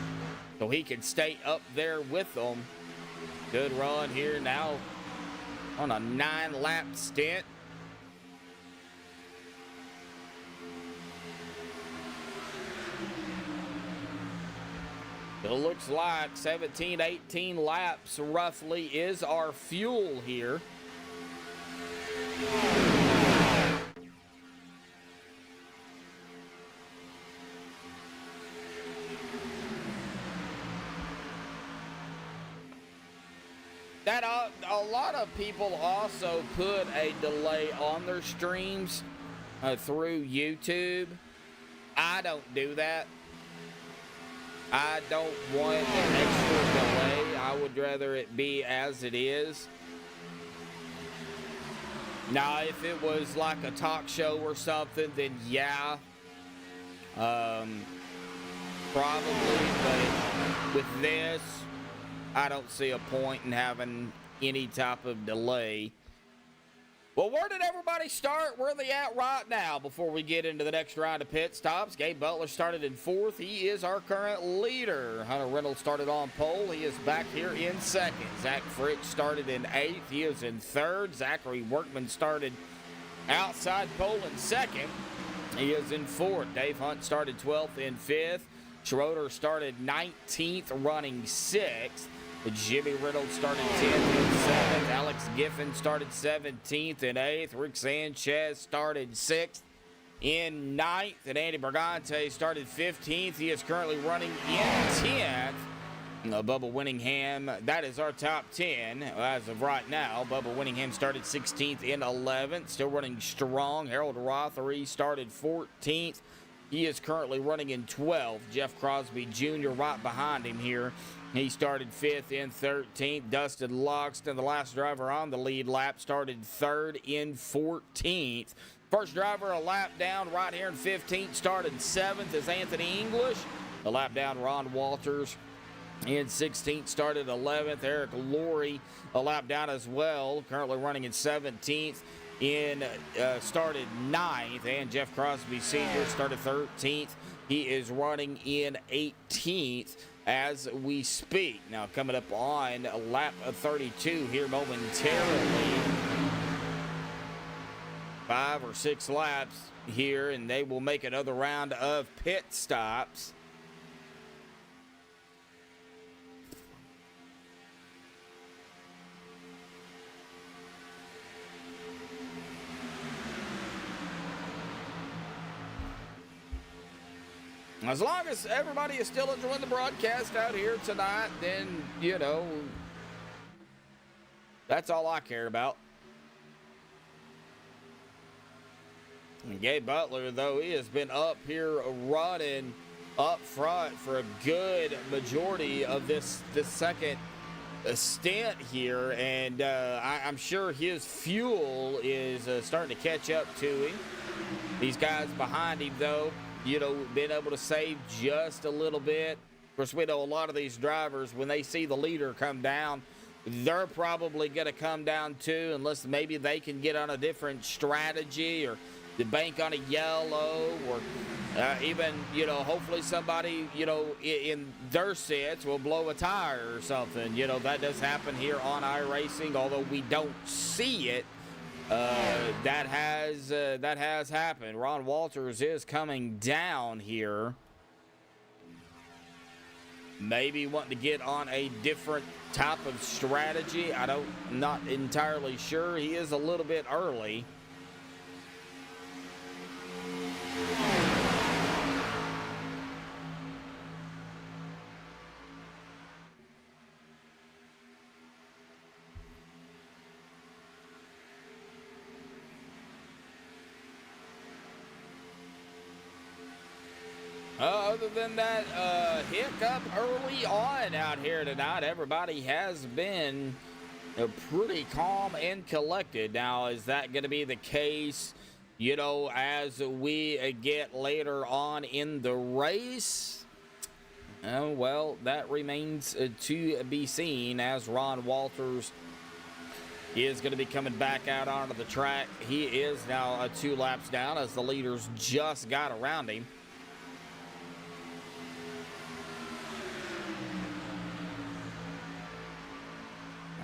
[SPEAKER 3] so he can stay up there with them. Good run here now on a 9-lap stint. It looks like 17, 18 laps roughly is our fuel here. That a lot of people also put a delay on their streams through YouTube. I don't do that. I don't want an extra delay. I would rather it be as it is. Now, if it was like a talk show or something, then yeah. Probably, but with this, I don't see a point in having any type of delay. Well, where did everybody start? Where are they at right now before we get into the next round of pit stops? Gabe Butler started in 4th. He is our current leader. Hunter Reynolds started on pole. He is back here in 2nd. Zach Fritz started in 8th. He is in 3rd. Zachary Workman started outside pole in 2nd. He is in 4th. Dave Hunt started 12th in 5th. Schroeder started 19th, running 6th. Jimmy Reynolds started 10th and 7th. Alex Giffen started 17th and 8th. Rick Sanchez started 6th in 9th. And Andy Bergante started 15th. He is currently running in 10th. Bubba Winningham, that is our top 10 as of right now. Bubba Winningham started 16th and 11th. Still running strong. Harold Rothery started 14th. He is currently running in 12th. Jeff Crosby Jr. right behind him here. He started 5th and 13th. Dustin Loxton, the last driver on the lead lap, started 3rd in 14th. First driver a lap down right here in 15th. Started 7th is Anthony English. A lap down, Ron Walters in 16th. Started 11th. Eric Laurie a lap down as well. Currently running in 17th. Started 9th. And Jeff Crosby Sr. started 13th. He is running in 18th. As we speak. Now coming up on lap 32 here momentarily. 5 or 6 laps here, and they will make another round of pit stops. As long as everybody is still enjoying the broadcast out here tonight, then, you know, that's all I care about. And Gabe Butler, though, he has been up here running up front for a good majority of this second stint here, and I'm sure his fuel is starting to catch up to him. These guys behind him, though, you know, been able to save just a little bit. Of course, we know a lot of these drivers, when they see the leader come down, they're probably going to come down too, unless maybe they can get on a different strategy or the bank on a yellow, or even, you know, hopefully somebody, you know, in their sets will blow a tire or something. You know, that does happen here on iRacing, although we don't see it. That has happened. Ron Walters is coming down here. Maybe wanting to get on a different type of strategy. I'm not entirely sure. He is a little bit early. Other than that hiccup early on out here tonight, everybody has been pretty calm and collected. Now, is that going to be the case, you know, as we get later on in the race? Well, that remains to be seen, as Ron Walters is going to be coming back out onto the track. He is now 2 laps down, as the leaders just got around him.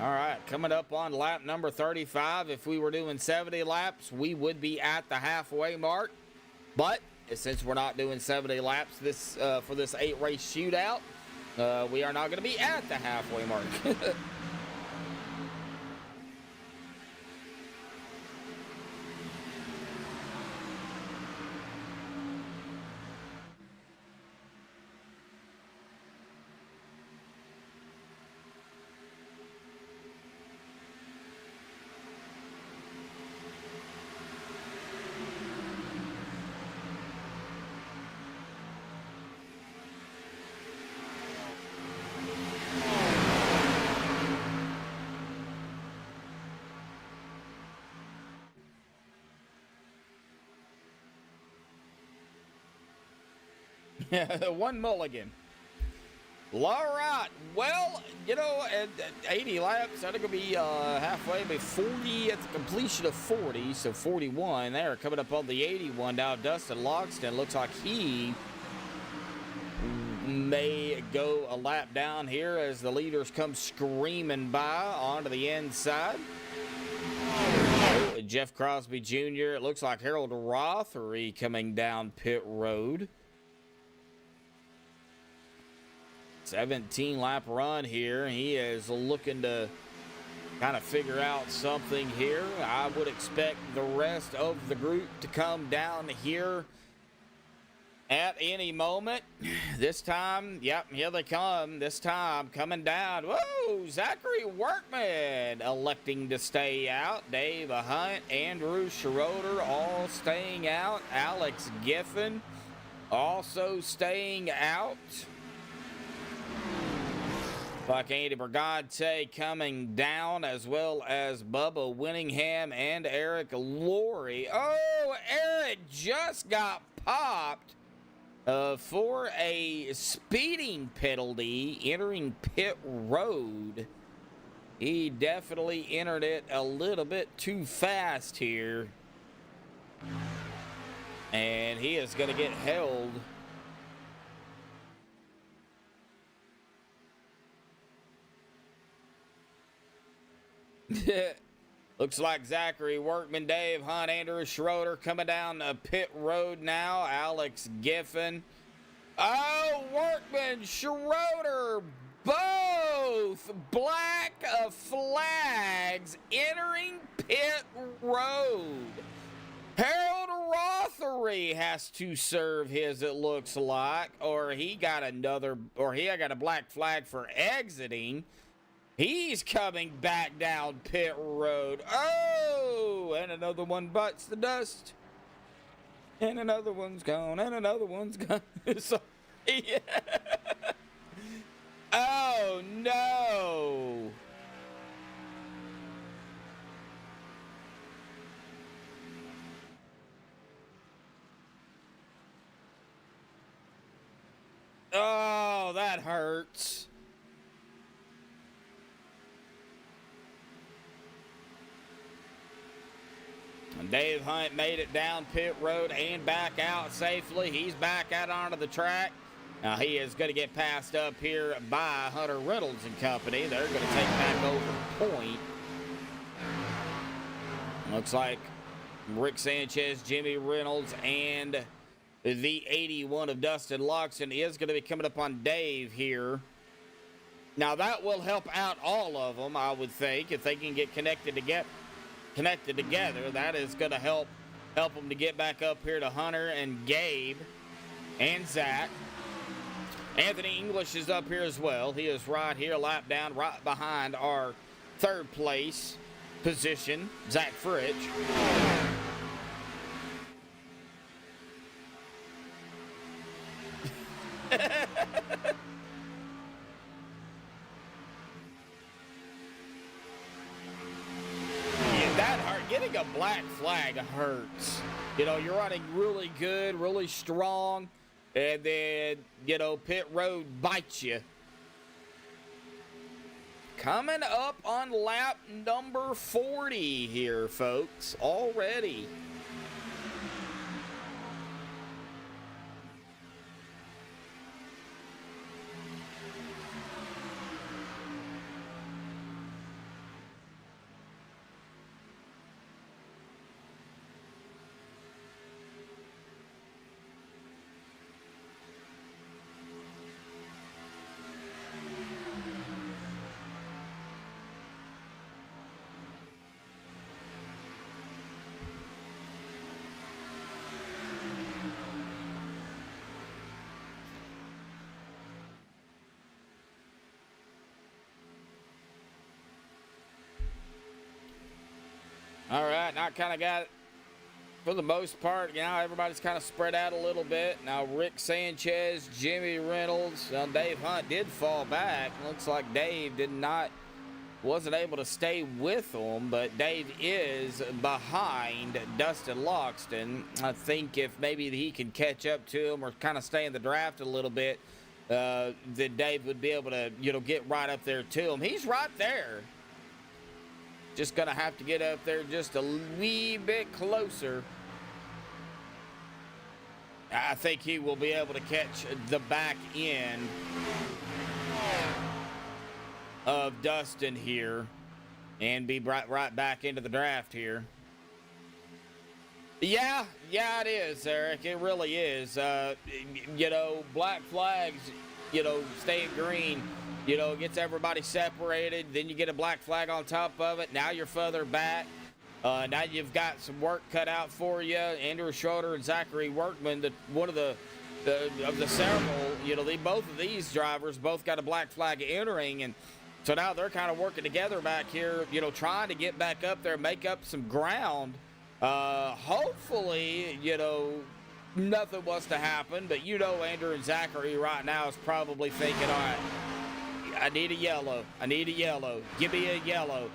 [SPEAKER 3] All right, coming up on lap number 35. If we were doing 70 laps, we would be at the halfway mark. But since we're not doing 70 laps for this 8-race shootout, we are not going to be at the halfway mark. One mulligan. All right. Well, you know, at 80 laps, that's going to be halfway, be 40 at the completion of 40, so 41 there. Coming up on the 81 now, Dustin Logston looks like he may go a lap down here as the leaders come screaming by onto the inside. Jeff Crosby Jr., it looks like Harold Rothery coming down pit road. 17-lap run here. He is looking to kind of figure out something here. I would expect the rest of the group to come down here at any moment. This time, yep, here they come. This time, coming down. Whoa, Zachary Workman electing to stay out. Dave Hunt, Andrew Schroeder all staying out. Alex Giffen also staying out. Like Andy Brigante coming down, as well as Bubba Winningham and Eric Laurie. Oh, Eric just got popped for a speeding penalty entering pit road. He definitely entered it a little bit too fast here. And he is going to get held. Looks like Zachary Workman, Dave Hunt, Andrew Schroeder coming down the pit road now. Alex Giffen. Oh, Workman, Schroeder, both black flags entering pit road. Harold Rothery has to serve his, it looks like, or he got a black flag for exiting. He's coming back down pit road. Oh, and another one bites the dust. And another one's gone, and another one's gone. So, yeah. Oh, no. Oh, that hurts. Dave Hunt made it down pit road and back out safely. He's back out onto the track. Now he is going to get passed up here by Hunter Reynolds and company. They're going to take back over point. Looks like Rick Sanchez, Jimmy Reynolds, and the 81 of Dustin Loxton is going to be coming up on Dave here. Now that will help out all of them, I would think, if they can get connected together. That is going to help them to get back up here to Hunter and Gabe and Zach. Anthony English is up here as well. He is right here, lap down, right behind our third place position, Zach Fritch. That hurt. Getting a black flag hurts. You know, you're running really good, really strong, and then, you know, pit road bites you. Coming up on lap number 40 here, folks, already. All right, now I kind of got, for the most part, you know, everybody's kind of spread out a little bit. Now, Rick Sanchez, Jimmy Reynolds, Dave Hunt did fall back. Looks like Dave wasn't able to stay with them, but Dave is behind Dustin Loxton. I think if maybe he can catch up to him or kind of stay in the draft a little bit, then Dave would be able to, you know, get right up there to him. He's right there. Just going to have to get up there just a wee bit closer. I think he will be able to catch the back end of Dustin here and be right back into the draft here. Yeah, it is, Eric. It really is. You know, black flags, you know, staying green, you know, gets everybody separated. Then you get a black flag on top of it. Now you're further back. Now you've got some work cut out for you. Andrew Schroeder and Zachary Workman, one of the several, you know, both of these drivers both got a black flag entering, and so now they're kind of working together back here, you know, trying to get back up there, make up some ground. Hopefully, you know, nothing was to happen, but you know Andrew and Zachary right now is probably thinking, all right, I need a yellow. I need a yellow. Give me a yellow.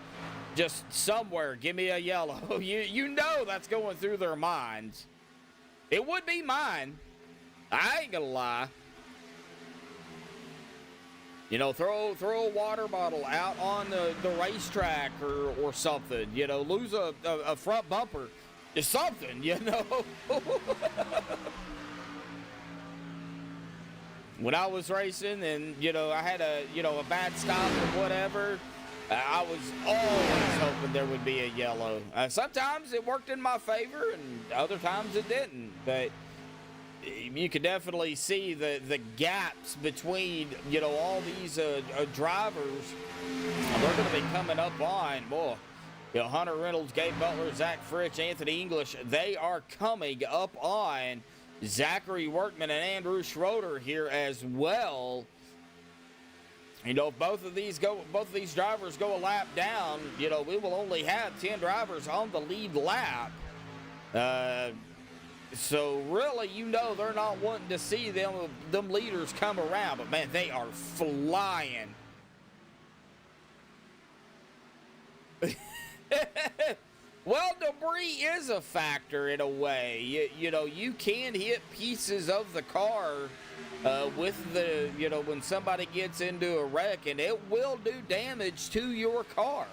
[SPEAKER 3] Just somewhere, give me a yellow. You know that's going through their minds. It would be mine. I ain't gonna lie. You know, throw a water bottle out on the racetrack or something. You know, lose a front bumper. It's something, you know. When I was racing and, you know, I had a bad stop or whatever, I was always hoping there would be a yellow. Sometimes it worked in my favor and other times it didn't. But you could definitely see the gaps between, you know, all these drivers. They're going to be coming up on, boy, you know, Hunter Reynolds, Gabe Butler, Zach Fritsch, Anthony English. They are coming up on Zachary Workman and Andrew Schroeder here as well. You know, if both of these drivers go a lap down, you know, we will only have 10 drivers on the lead lap. So really, you know, they're not wanting to see them leaders come around, but man, they are flying. Well, debris is a factor in a way. You know, you can hit pieces of the car with the, you know, when somebody gets into a wreck, and it will do damage to your car.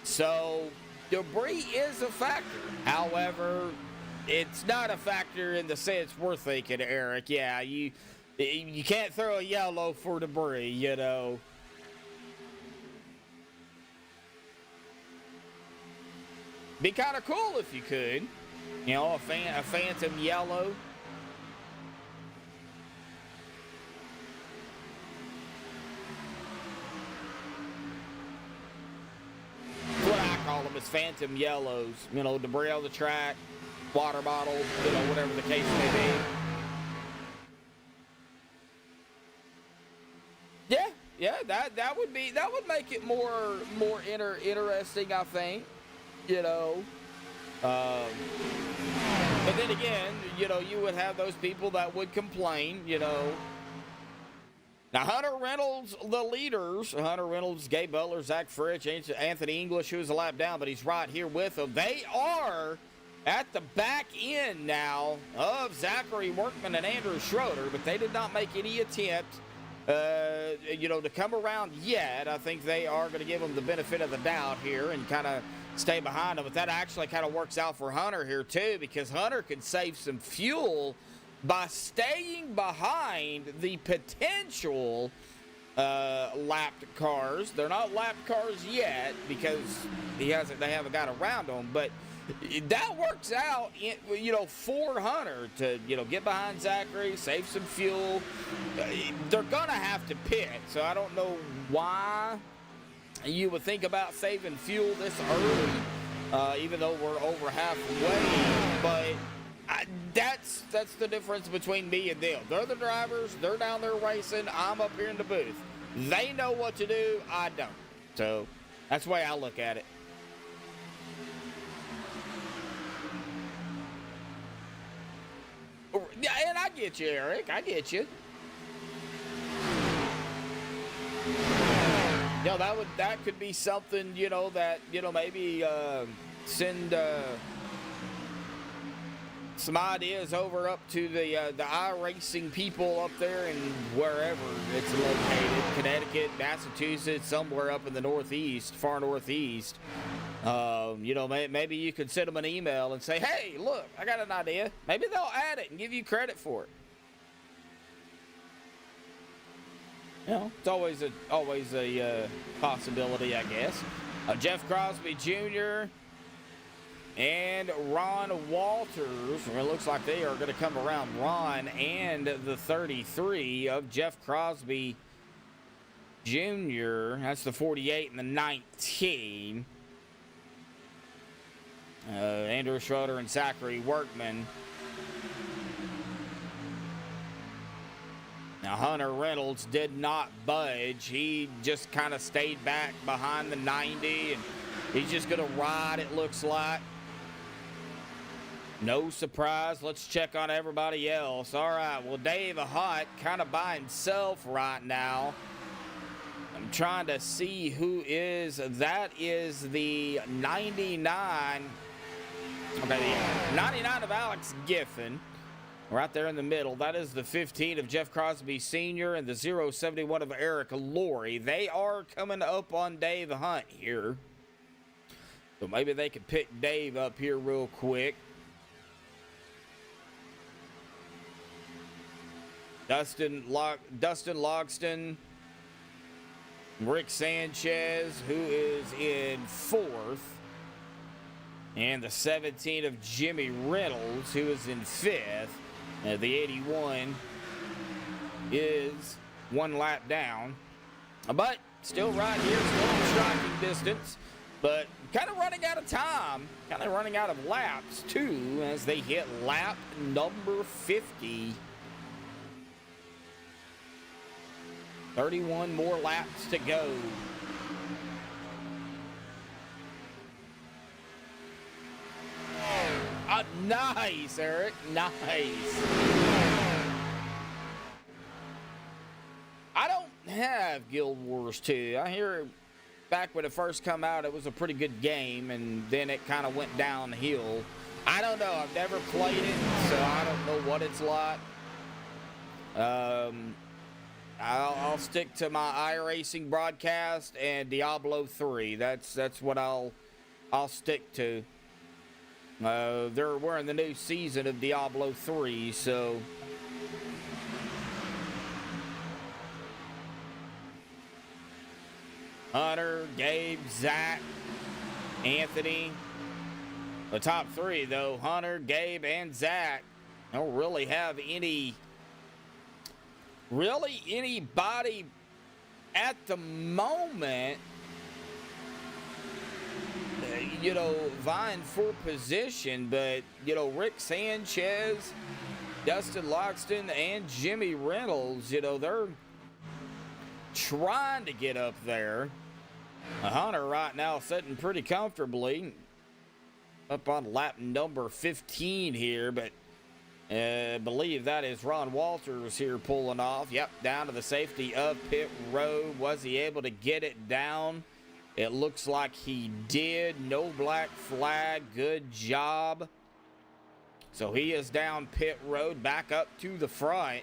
[SPEAKER 3] So, debris is a factor. However, it's not a factor in the sense we're thinking, Eric. Yeah, you can't throw a yellow for debris, you know. Be kind of cool if you could. You know, a phantom yellow. What I call them is phantom yellows. You know, debris on the track, water bottle, you know, whatever the case may be. Yeah, that would make it more interesting, I think. You know, but then again, you know, you would have those people that would complain, you know, Now, Hunter Reynolds, the leaders. Hunter Reynolds, Gabe Butler, Zach Fritsch, Anthony English, who's a lap down, but he's right here with them. They are at the back end now of Zachary Workman and Andrew Schroeder, but they did not make any attempt, to come around yet. I think they are going to give them the benefit of the doubt here and kind of stay behind them. But that actually kind of works out for Hunter here, too, because Hunter can save some fuel by staying behind the potential lapped cars. They're not lapped cars yet because they haven't got around them, but that works out, for Hunter to, get behind Zachary, save some fuel. They're going to have to pit, so I don't know why you would think about saving fuel this early, even though we're over halfway, but that's the difference between me and them. They're the drivers. They're down there racing. I'm up here in the booth. They know what to do. I don't. So that's the way I look at it. Yeah, and I get you, Eric. I get you. That could be something, that, maybe send some ideas over up to the iRacing people up there and wherever it's located, Connecticut, Massachusetts, somewhere up in the Northeast, far Northeast. Maybe you could send them an email and say, hey, look, I got an idea. Maybe they'll add it and give you credit for it. It's always a possibility, I guess. Jeff Crosby Jr. and Ron Walters. It looks like they are going to come around Ron and the 33 of Jeff Crosby Jr. That's the 48 and the 19. Andrew Schroeder and Zachary Workman. Now, Hunter Reynolds did not budge. He just kind of stayed back behind the 90, and he's just going to ride, it looks like. No surprise. Let's check on everybody else. All right, well, Dave Hunt kind of by himself right now. I'm trying to see who is. That is the 99. Okay, the 99 of Alex Giffen. Right there in the middle. That is the 15 of Jeff Crosby Sr. and the 071 of Eric Laurie. They are coming up on Dave Hunt here. So maybe they could pick Dave up here real quick. Dustin Logston. Rick Sanchez, who is in 4th. And the 17 of Jimmy Reynolds, who is in 5th. The 81 is 1 lap down. But still right here, still in striking distance. But kind of running out of time. Kind of running out of laps, too, as they hit lap number 50. 31 more laps to go. Nice, Eric. Nice. I don't have Guild Wars 2. I hear back when it first come out, it was a pretty good game, and then it kind of went downhill. I don't know. I've never played it, so I don't know what it's like. I'll stick to my iRacing broadcast and Diablo 3. That's what I'll stick to. We're in the new season of Diablo 3, so Hunter, Gabe, Zach, Anthony. The top 3, though, Hunter, Gabe, and Zach, don't really have anybody at the moment, vying for position, but, Rick Sanchez, Dustin Logston, and Jimmy Reynolds, they're trying to get up there. Hunter right now sitting pretty comfortably up on lap number 15 here, but I believe that is Ron Walters here pulling off. Yep, down to the safety of pit road. Was he able to get it down? It looks like he did. No black flag. Good job. So he is down pit road, back up to the front.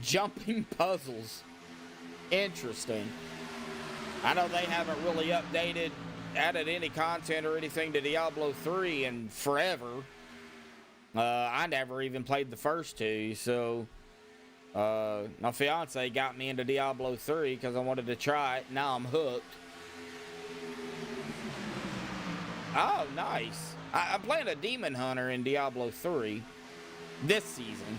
[SPEAKER 3] Jumping puzzles. Interesting. I know they haven't really added any content or anything to Diablo 3 in forever. I never even played the first two, so my fiance got me into Diablo 3 because I wanted to try it. Now I'm hooked. Oh, nice. I'm playing a demon hunter in Diablo 3 this season.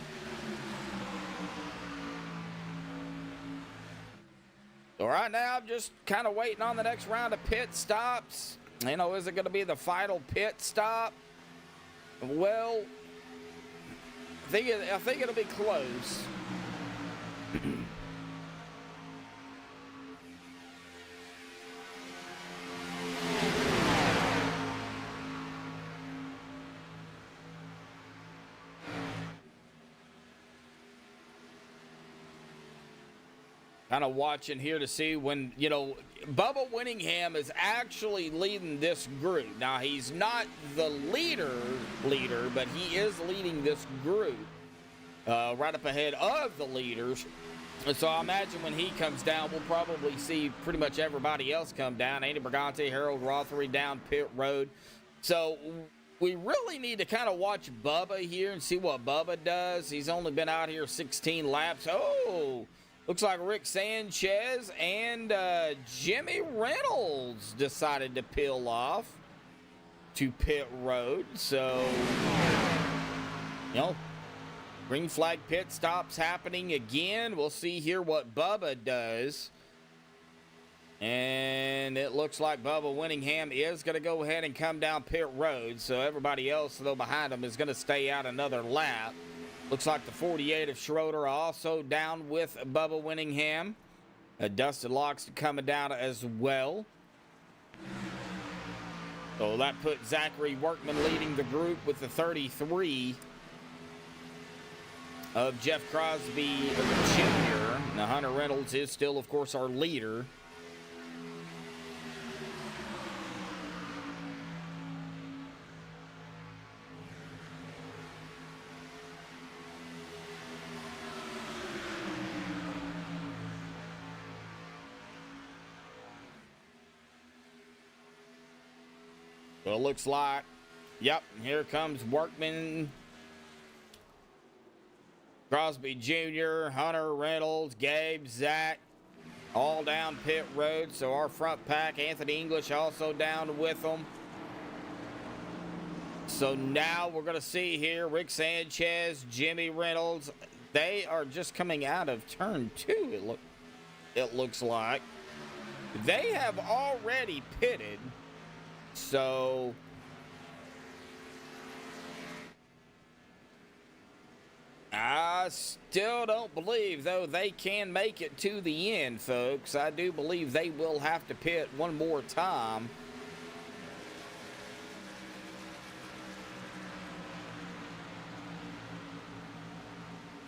[SPEAKER 3] So right now, I'm just kind of waiting on the next round of pit stops. You know, is it going to be the final pit stop? Well, I think it'll be close. Kind of watching here to see when, you know, Bubba Winningham is actually leading this group. Now, he's not the leader, but he is leading this group right up ahead of the leaders. So I imagine when he comes down, we'll probably see pretty much everybody else come down. Andy Brigante, Harold Rothery down pit road. So we really need to kind of watch Bubba here and see what Bubba does. He's only been out here 16 laps. Oh! Looks like Rick Sanchez and Jimmy Reynolds decided to peel off to pit road. So, you know, green flag pit stops happening again. We'll see here what Bubba does. And it looks like Bubba Winningham is going to go ahead and come down pit road. So everybody else, though, behind him is going to stay out another lap. Looks like the 48 of Schroeder also down with Bubba Winningham. Dustin Locks coming down as well. So that put Zachary Workman leading the group with the 33 of Jeff Crosby Jr. Now Hunter Reynolds is still, of course, our leader. Well, it looks like, yep, here comes Workman, Crosby Jr., Hunter Reynolds, Gabe, Zach, all down pit road. So our front pack, Anthony English also down with them. So now we're going to see here Rick Sanchez, Jimmy Reynolds. They are just coming out of turn 2, it looks like. They have already pitted. So I still don't believe, though, they can make it to the end, folks. I do believe they will have to pit one more time.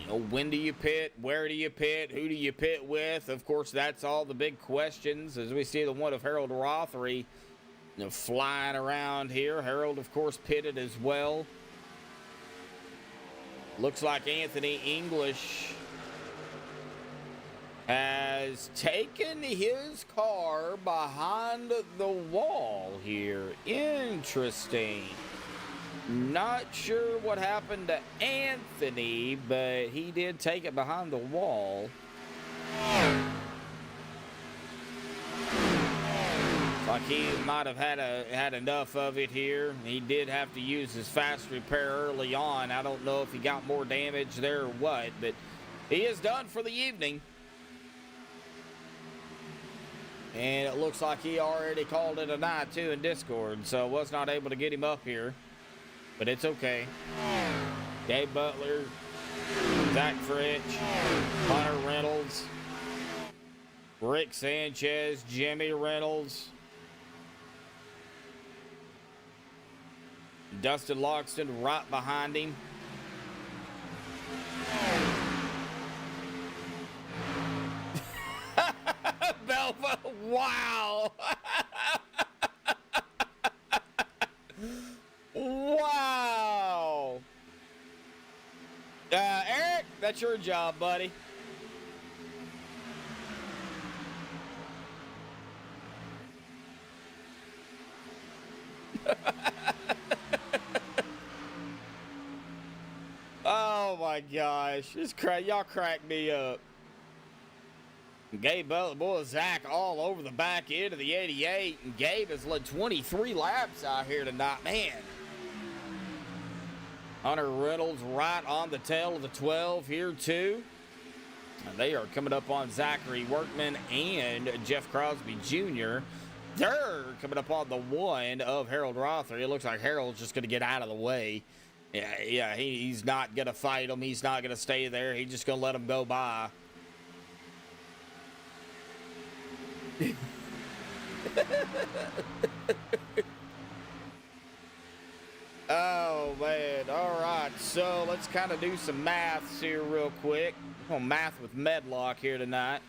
[SPEAKER 3] You know, when do you pit? Where do you pit? Who do you pit with? Of course, that's all the big questions. As we see the one of Harold Rothery, you know, flying around here. Harold, of course, pitted as well. Looks like Anthony English has taken his car behind the wall here. Interesting. Not sure what happened to Anthony, but he did take it behind the wall. Like he might have had enough of it here. He did have to use his fast repair early on. I don't know if he got more damage there or what, but he is done for the evening. And it looks like he already called it a night too in Discord, so I was not able to get him up here, but it's okay. Gabe Butler, Zach Fritch, Hunter Reynolds, Rick Sanchez, Jimmy Reynolds, Dustin Loxton right behind him. Belva, wow. Wow. Eric, that's your job, buddy. Oh my gosh, y'all crack me up. Gabe Butler, boy, Zach all over the back end of the 88, and Gabe has led 23 laps out here tonight, man. Hunter Reynolds right on the tail of the 12 here too. And they are coming up on Zachary Workman and Jeff Crosby Jr. They're coming up on the 1 of Harold Rother. It looks like Harold's just going to get out of the way. Yeah, he's not going to fight him. He's not going to stay there. He's just going to let him go by. Oh man, all right, so let's kind of do some maths here real quick. We're gonna math with Medlock here tonight.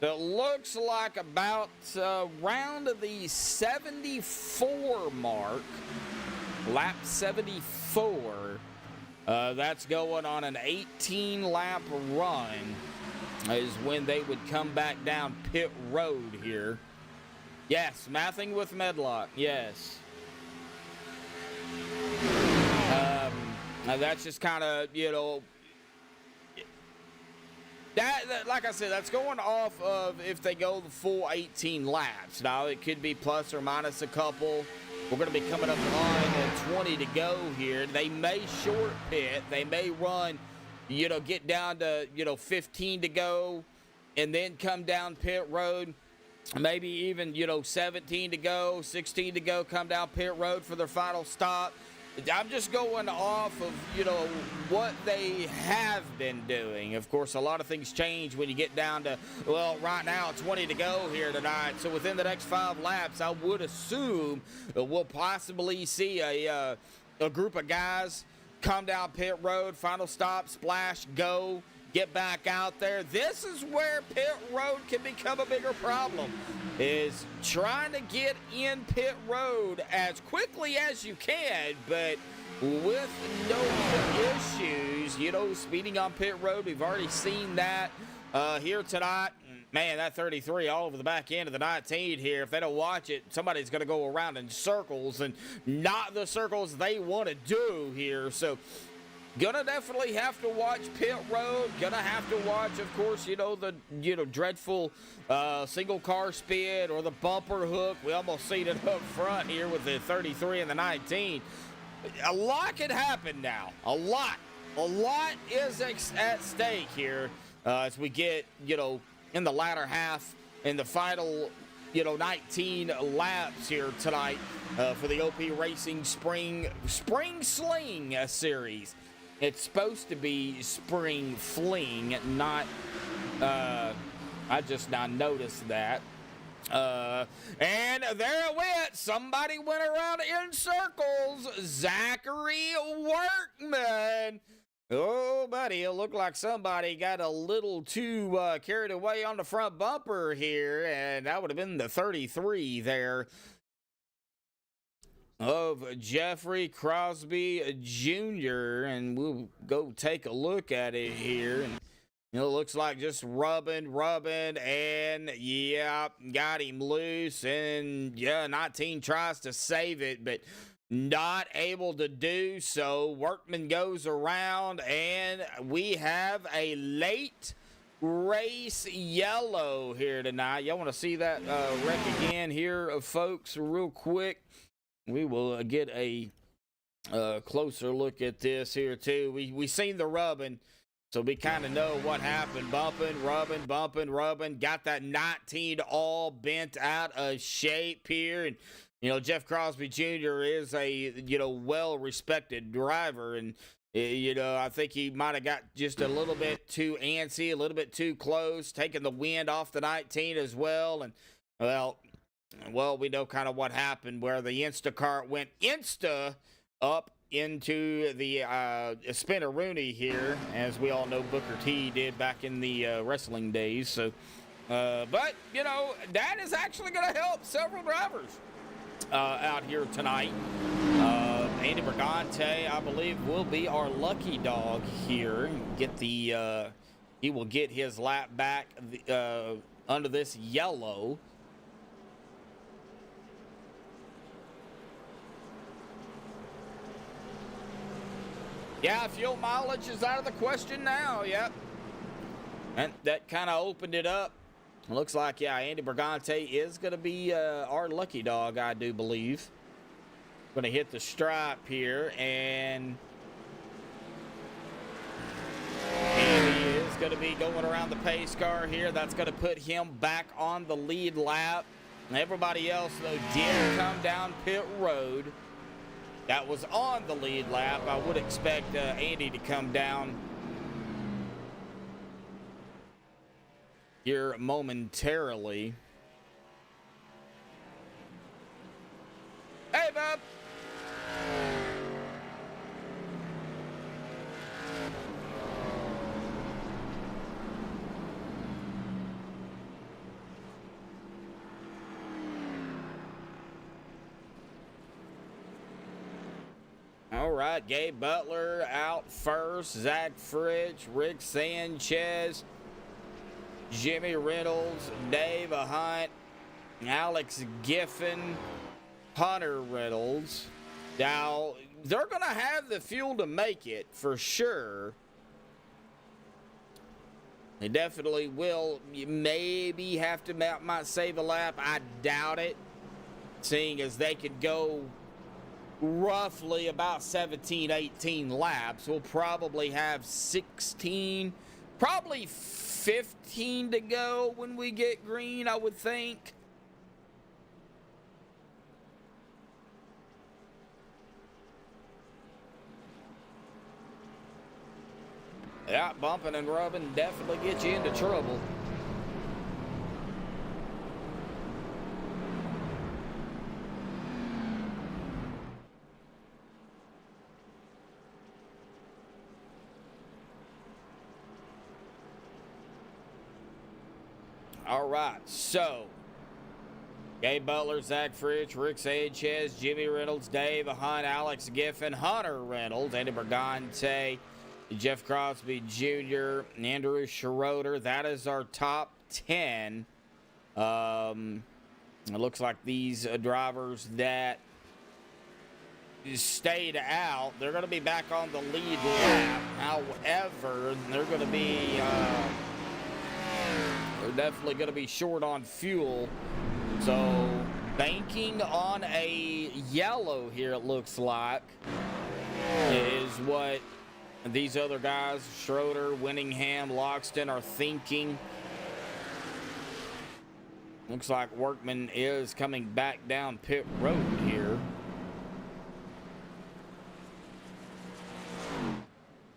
[SPEAKER 3] It looks like about around the 74 mark, lap 74. That's going on an 18-lap run is when they would come back down pit road here. Yes, mathing with Medlock, yes. That's just kind of, you know, that, like I said, that's going off of if they go the full 18 laps. Now, it could be plus or minus a couple. We're going to be coming up on 20 to go here. They may short pit. They may run, you know, get down to, you know, 15 to go and then come down pit road. Maybe even, you know, 17 to go, 16 to go, come down pit road for their final stop. I'm just going off of, you know, what they have been doing. Of course, a lot of things change when you get down to, well, right now, 20 to go here tonight. So within the next 5 laps, I would assume we'll possibly see a group of guys come down pit road, final stop, splash, go, get back out there. This is where pit road can become a bigger problem, is trying to get in pit road as quickly as you can, but with no issues. You know, speeding on pit road, we've already seen that here tonight. Man, that 33 all over the back end of the 19 here. If they don't watch it, somebody's going to go around in circles, and not the circles they want to do here. So gonna definitely have to watch pit road. Gonna have to watch, of course, you know, the dreadful single car spin or the bumper hook. We almost seen it up front here with the 33 and the 19. A lot can happen now. A lot is at stake here as we get, you know, in the latter half in the final, you know, 19 laps here tonight for the OP Racing Spring Sling series. It's supposed to be Spring Fling, not, I just now noticed that. And there it went. Somebody went around in circles. Zachary Workman. Oh, buddy, it looked like somebody got a little too carried away on the front bumper here, and that would have been the 33 there of Jeffrey Crosby Jr., and we'll go take a look at it here. And, you know, it looks like just rubbing, and yeah, got him loose, and yeah, 19 tries to save it, but not able to do so. Workman goes around, and we have a late race yellow here tonight. Y'all want to see that wreck again here, folks, real quick? We will get a closer look at this here, too. We seen the rubbing, so we kind of know what happened. Bumping, rubbing. Got that 19 all bent out of shape here. And, Jeff Crosby Jr. is a, well-respected driver. And, I think he might have got just a little bit too antsy, a little bit too close, taking the wind off the 19 as well. And, well, we know kind of what happened, where the Instacart went up into the spinneroonie here, as we all know Booker T did back in the wrestling days. So, but, that is actually going to help several drivers out here tonight. Andy Brigante, I believe, will be our lucky dog here. He will get his lap back under this yellow. Yeah, fuel mileage is out of the question now. Yep. And that kind of opened it up. Looks like, yeah, Andy Brigante is going to be our lucky dog, I do believe. Going to hit the stripe here, and Andy is going to be going around the pace car here. That's going to put him back on the lead lap. And everybody else, though, did come down pit road. That was on the lead lap. I would expect Andy to come down here momentarily. Hey, bub. All right, Gabe Butler out first. Zach Fritsch, Rick Sanchez, Jimmy Reynolds, Dave Hunt, Alex Giffen, Hunter Reynolds. Now, they're going to have the fuel to make it for sure. They definitely will. You maybe have to, might save a lap. I doubt it, seeing as they could go roughly about 17, 18 laps. We'll probably have 16, probably 15 to go when we get green, I would think. Yeah, bumping and rubbing definitely get you into trouble. All right, so Gabe Butler, Zach Fritsch, Rick Sanchez, Jimmy Reynolds, Dave Hunt, Alex Giffen, Hunter Reynolds, Andy Brigante, Jeff Crosby Jr., Andrew Schroeder. That is our top 10. It looks like these drivers that stayed out, they're going to be back on the lead lap. However, they're going to be... they're definitely going to be short on fuel. So, banking on a yellow here, it looks like, is what these other guys, Schroeder, Winningham, Loxton, are thinking. Looks like Workman is coming back down pit road here.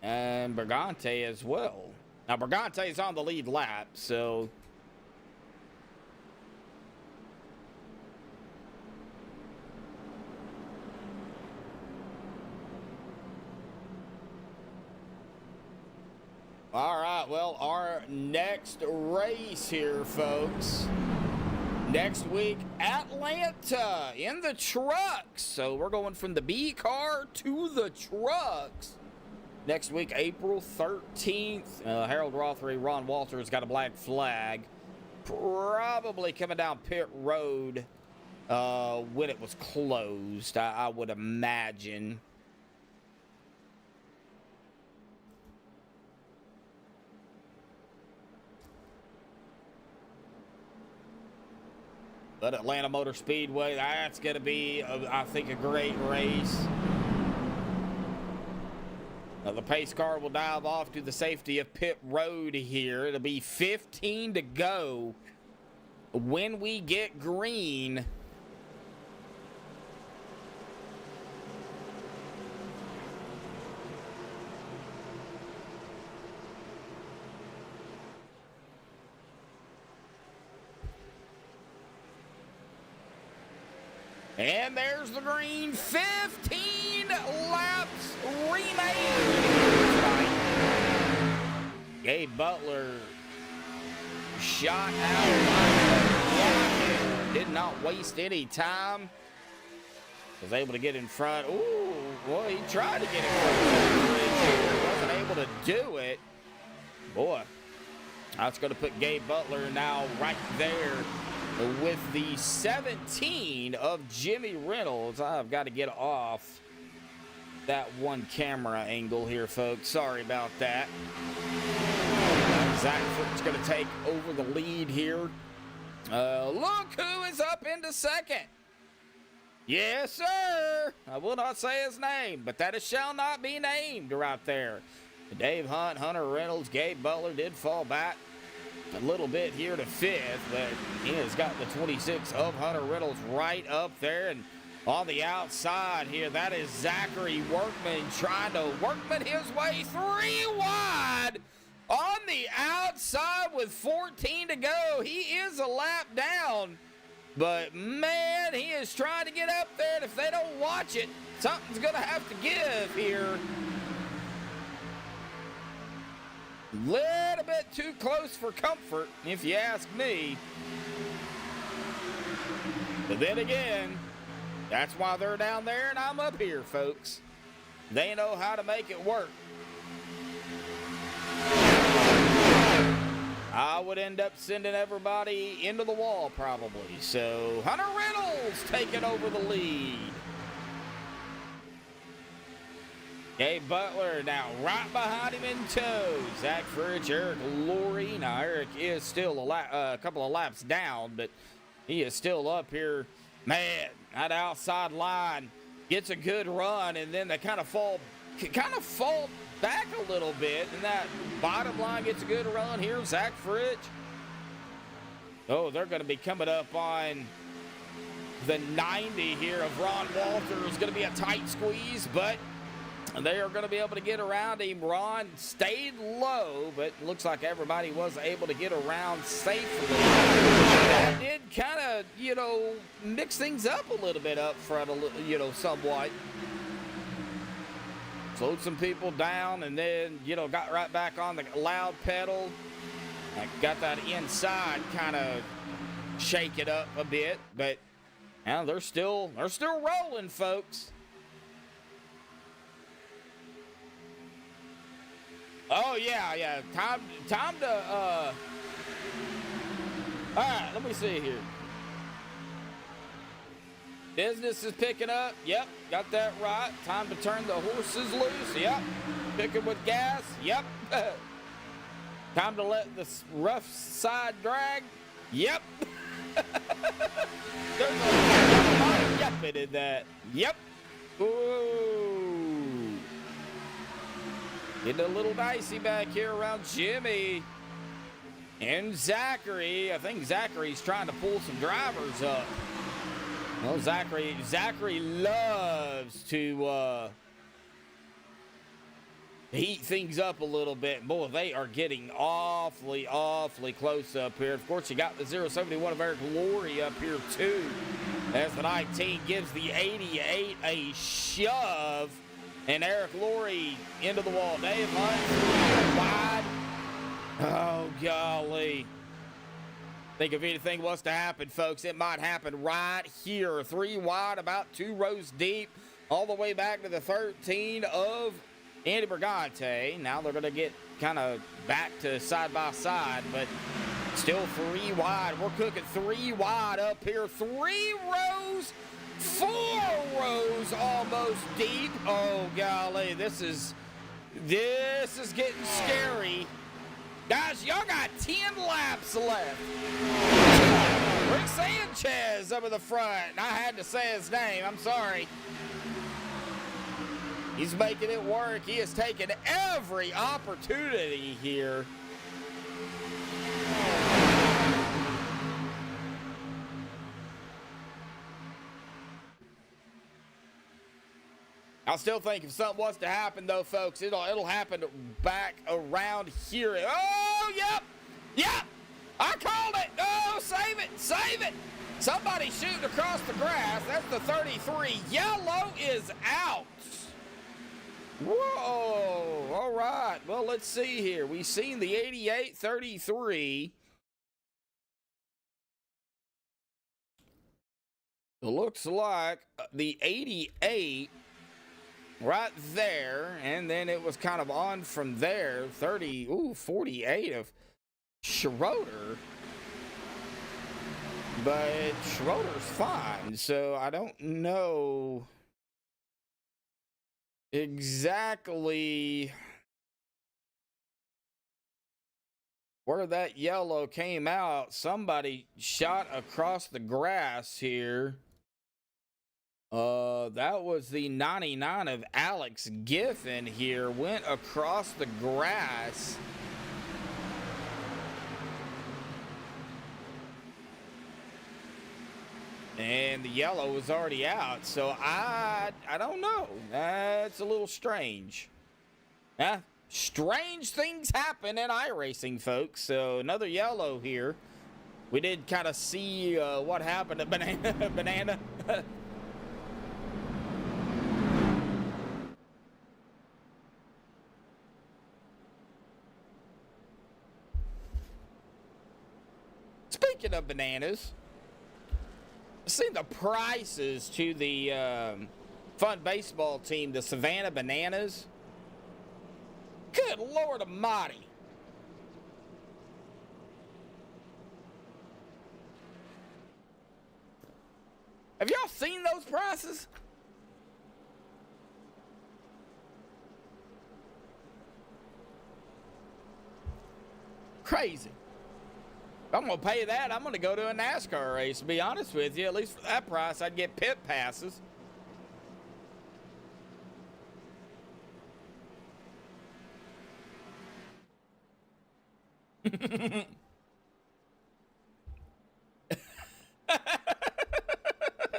[SPEAKER 3] And Brigante as well. Now, Brigante is on the lead lap, so... All right, well, our next race here, folks. Next week, Atlanta in the trucks. So we're going from the Bcar to the trucks. Next week, April 13th. Harold Rothery, Ron Walters got a black flag. Probably coming down pit road when it was closed, I would imagine. But Atlanta Motor Speedway, that's going to be, I think, a great race. Now, the pace car will dive off to the safety of pit road here. It'll be 15 to go when we get green. And there's the green. 15 laps remain. Gabe Butler shot out. Did not waste any time. Was able to get in front. Ooh, well, he tried to get in front. Wasn't able to do it. Boy, that's going to put Gabe Butler now right there with the 17 of Jimmy Reynolds. I've got to get off that one camera angle here, folks. Sorry about that. Zach Frick's going to take over the lead here. Look who is up into second. Yes, sir. I will not say his name, but that shall not be named right there. Dave Hunt, Hunter Reynolds, Gabe Butler did fall back a little bit here to fifth, but he has got the 26 of Hunter Reynolds right up there. And on the outside here, that is Zachary Workman trying to workman his way 3 wide on the outside with 14 to go. He is a lap down, but man, he is trying to get up there, and if they don't watch it, something's going to have to give here. Little bit too close for comfort, if you ask me. But then again, that's why they're down there and I'm up here, folks. They know how to make it work. I would end up sending everybody into the wall probably. So Hunter Reynolds taking over the lead. Gabe Butler now right behind him in tow. Zach Fritch, Eric Laurie. Now, Eric is still a couple of laps down, but he is still up here. Man, that outside line gets a good run, and then they kind of fall back a little bit, and that bottom line gets a good run here. Zach Fritch. Oh, they're going to be coming up on the 90 here of Ron Walter. It's going to be a tight squeeze, but they are going to be able to get around him. Ron stayed low, but looks like everybody was able to get around safely. That did kind of, mix things up a little bit up front, somewhat. Slowed some people down and then, got right back on the loud pedal. Got that inside kind of shake it up a bit, but now they're still rolling, folks. Oh, yeah. Time to, all right, let me see here. Business is picking up. Yep, got that right. Time to turn the horses loose. Yep. Picking with gas. Yep. Time to let the rough side drag. Yep. There's a lot of yupping in that. Yep. Ooh. Getting a little dicey back here around Jimmy and Zachary. I think Zachary's trying to pull some drivers up. Well, Zachary loves to heat things up a little bit. Boy, they are getting awfully close up here. Of course, you got the 071 of Eric Laurie up here, too, as the 19 gives the 88 a shove. And Eric Laurie into the wall. Dave Hunt wide. Oh, golly. I think if anything was to happen, folks, it might happen right here. 3 wide, about 2 rows deep, all the way back to the 13 of Andy Brigante. Now they're going to get kind of back to side by side, but Still 3 wide. We're cooking 3 wide up here. 3 rows, 4 rows almost deep. Oh, golly, this is getting scary. Guys, y'all got 10 laps left. Rick Sanchez up in the front. I had to say his name. I'm sorry. He's making it work. He has taken every opportunity here. I still think if something was to happen, though, folks, it'll happen back around here. Oh, yep, I called it. Oh, save it. Somebody shooting across the grass. That's the 33. Yellow is out. Whoa, all right. Well, let's see here. We've seen the 88, 33. It looks like the 88 right there, and then it was kind of on from there. 48 of Schroeder. But Schroeder's fine, so I don't know exactly where that yellow came out. Somebody shot across the grass here. That was the 99 of Alex Giffen here. Went across the grass. And the yellow was already out, so I don't know. That's a little strange. Strange things happen in iRacing, folks. So another yellow here. We did kind of see what happened to Banana. Speaking of bananas, see the prices to the fun baseball team, the Savannah Bananas. Good Lord Almighty. Have y'all seen those prices? Crazy. If I'm going to pay that, I'm going to go to a NASCAR race, to be honest with you. At least for that price, I'd get pit passes.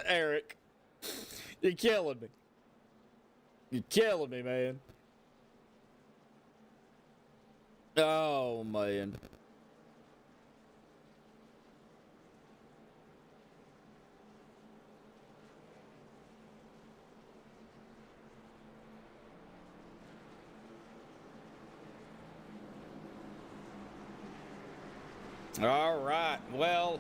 [SPEAKER 3] Eric, you're killing me. You're killing me, man. Oh, man. All right. Well,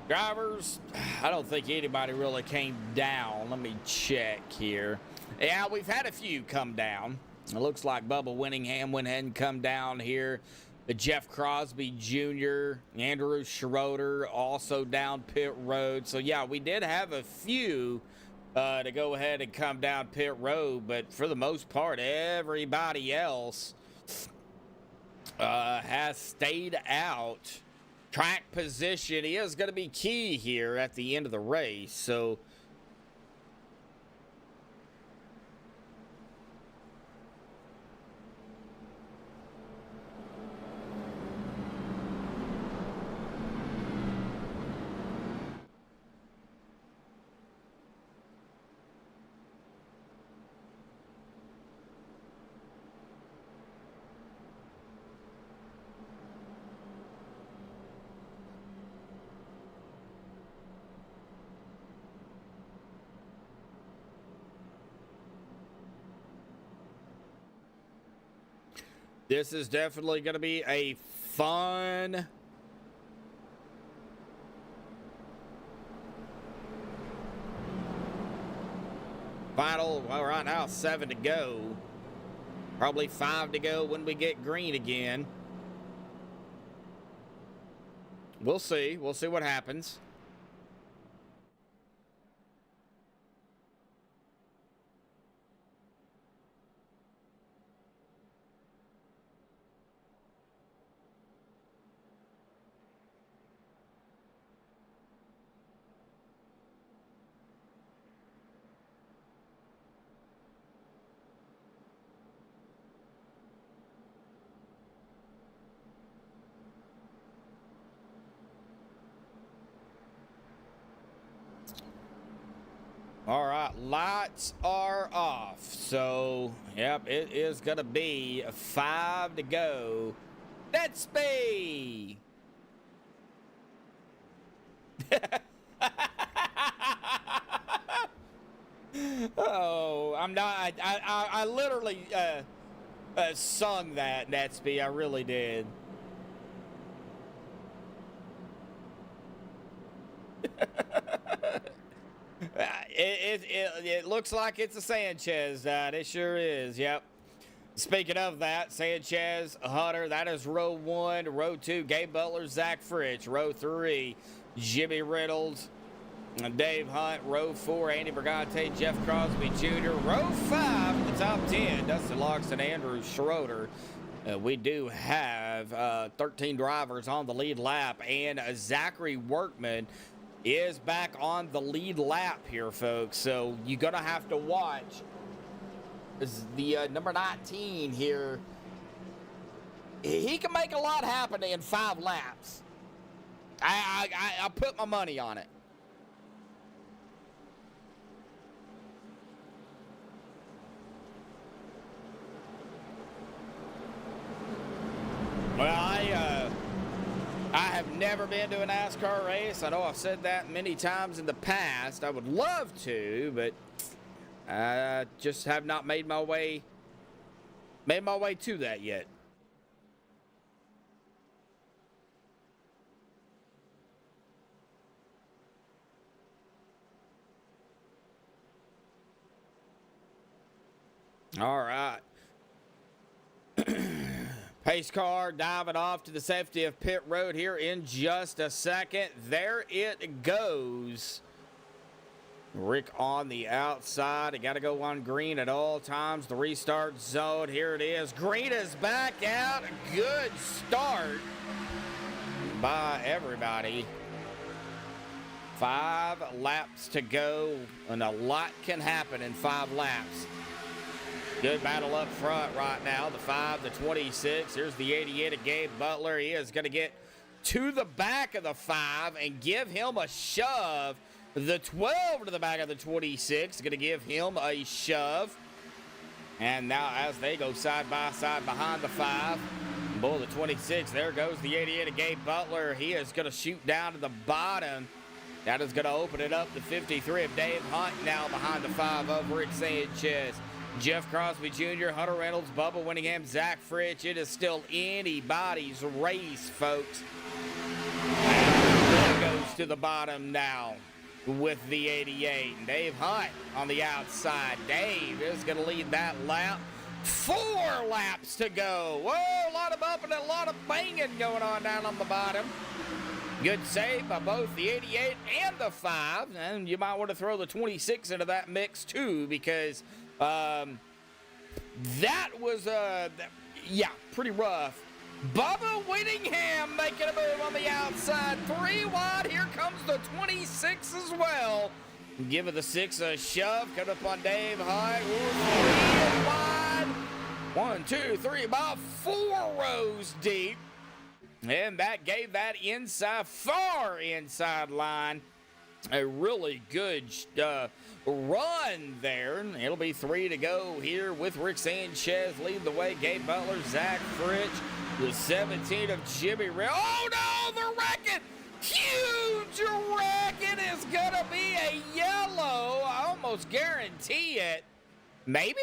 [SPEAKER 3] drivers, I don't think anybody really came down. Let me check here. Yeah, we've had a few come down. It looks like Bubba Winningham went ahead and come down here. Jeff Crosby Jr., Andrew Schroeder also down pit road. So, yeah, we did have a few to go ahead and come down pit road. But for the most part, everybody else has stayed out. Track position is going to be key here at the end of the race. So, this is definitely going to be a fun final. Well, right now 7 to go. Probably 5 to go when we get green again. We'll see. We'll see what happens. All right, lights are off. So, yep, it is going to be 5 to go. Let's be. Oh, I'm not. I literally sung that, Netsby. I really did. It looks like it's a Sanchez. It sure is. Yep. Speaking of that, Sanchez, Hunter, that is row 1. Row 2, Gabe Butler, Zach Fritsch. Row 3, Jimmy Reynolds, Dave Hunt. Row 4, Andy Brigante, Jeff Crosby Jr. Row 5, the top 10, Dustin Loxton, Andrew Schroeder. We do have 13 drivers on the lead lap, and Zachary Workman is back on the lead lap here, folks. So you're going to have to watch. Is the number 19 here. He can make a lot happen in 5 laps. I put my money on it. Well, I have never been to a NASCAR race. I know I've said that many times in the past. I would love to, but I just have not made my way to that yet. All right. Pace car diving off to the safety of pit road here in just a second. There it goes. Rick on the outside. You got to go on green at all times. The restart zone. Here it is. Green is back out. Good start by everybody. 5 laps to go, and a lot can happen in 5 laps. Good battle up front right now. The 5, the 26. Here's the 88 of Gabe Butler. He is going to get to the back of the 5 and give him a shove. The 12 to the back of the 26. Going to give him a shove. And now as they go side by side behind the 5. Boy, the 26. There goes the 88 of Gabe Butler. He is going to shoot down to the bottom. That is going to open it up. The 53 of Dave Hunt now behind the 5 of Rick Sanchez. Jeff Crosby Jr., Hunter Reynolds, Bubba Winningham, Zach Fritsch. It is still anybody's race, folks. And goes to the bottom now with the 88. Dave Hunt on the outside. Dave is going to lead that lap. 4 laps to go. Whoa, a lot of bumping and a lot of banging going on down on the bottom. Good save by both the 88 and the 5. And you might want to throw the 26 into that mix too, because that was, pretty rough. Bubba Winningham making a move on the outside. 3 wide. Here comes the 26 as well. Giving the 6 a shove. Coming up on Dave Hunt. 3 wide. 1, 2, 3. About 4 rows deep. And that gave that far inside line a really good run there. It'll be 3 to go here with Rick Sanchez leading the way. Gabe Butler, Zach Fritsch, the 17 of Jimmy Reynolds. Oh no, they're wrecking! Huge wrecking is gonna be a yellow. I almost guarantee it. Maybe?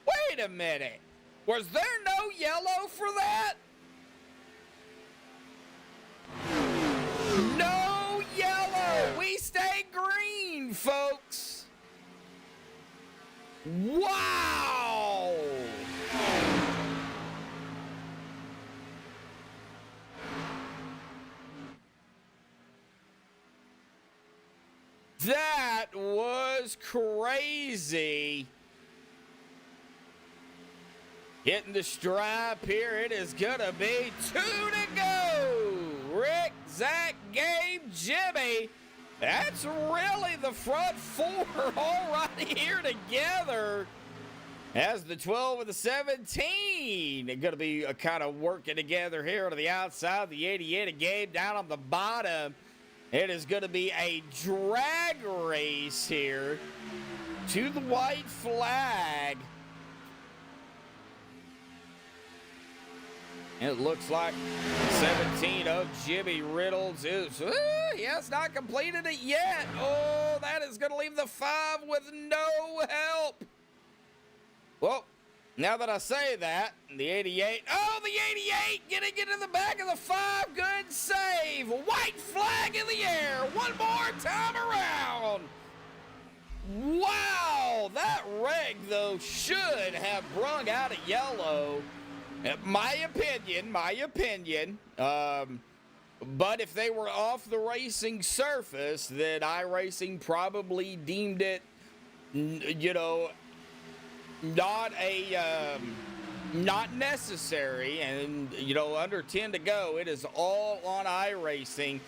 [SPEAKER 3] Wait a minute. Was there no yellow for that? No yellow. We stay green, folks. Wow. That was crazy. Hitting the stripe here. It is going to be 2 to go. Rick, Zach, Gabe, Jimmy. That's really the front four all right here together. As the 12 and the 17. They're going to be kind of working together here to the outside. The 88 of Gabe down on the bottom. It is going to be a drag race here to the white flag. It looks like 17 of Jimmy Reynolds is, he has not completed it yet. Oh, that is going to leave the 5 with no help. Well, now that I say that, the 88, oh, the 88 getting into the back of the 5, good save. White flag in the air, one more time around. Wow, that reg, though, should have brung out a yellow. My opinion. But if they were off the racing surface, then iRacing probably deemed it, not necessary. And, under 10 to go, it is all on iRacing.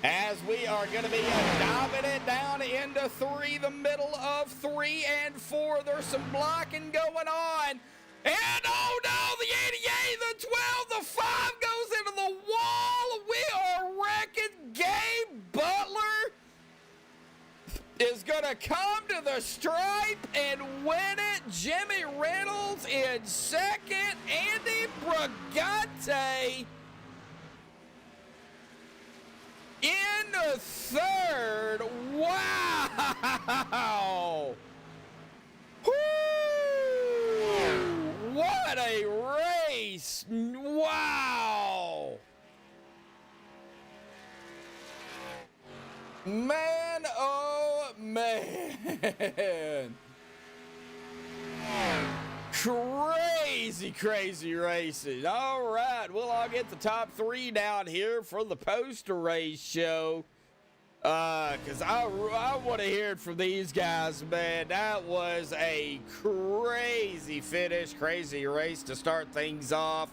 [SPEAKER 3] As we are going to be diving it down into 3, the middle of 3 and 4. There's some blocking going on. And oh no, the 88, the 12, the 5 goes into the wall. We are wrecking. Gabe Butler is going to come to the stripe and win it. Jimmy Reynolds in second. Andy Brigante in the third. Wow. Woo! What a race! Wow! Man, oh man! Crazy racing. All right, we'll all get the top 3 down here for the post-race show. Because I want to hear it from these guys, man. That was a crazy finish, crazy race to start things off.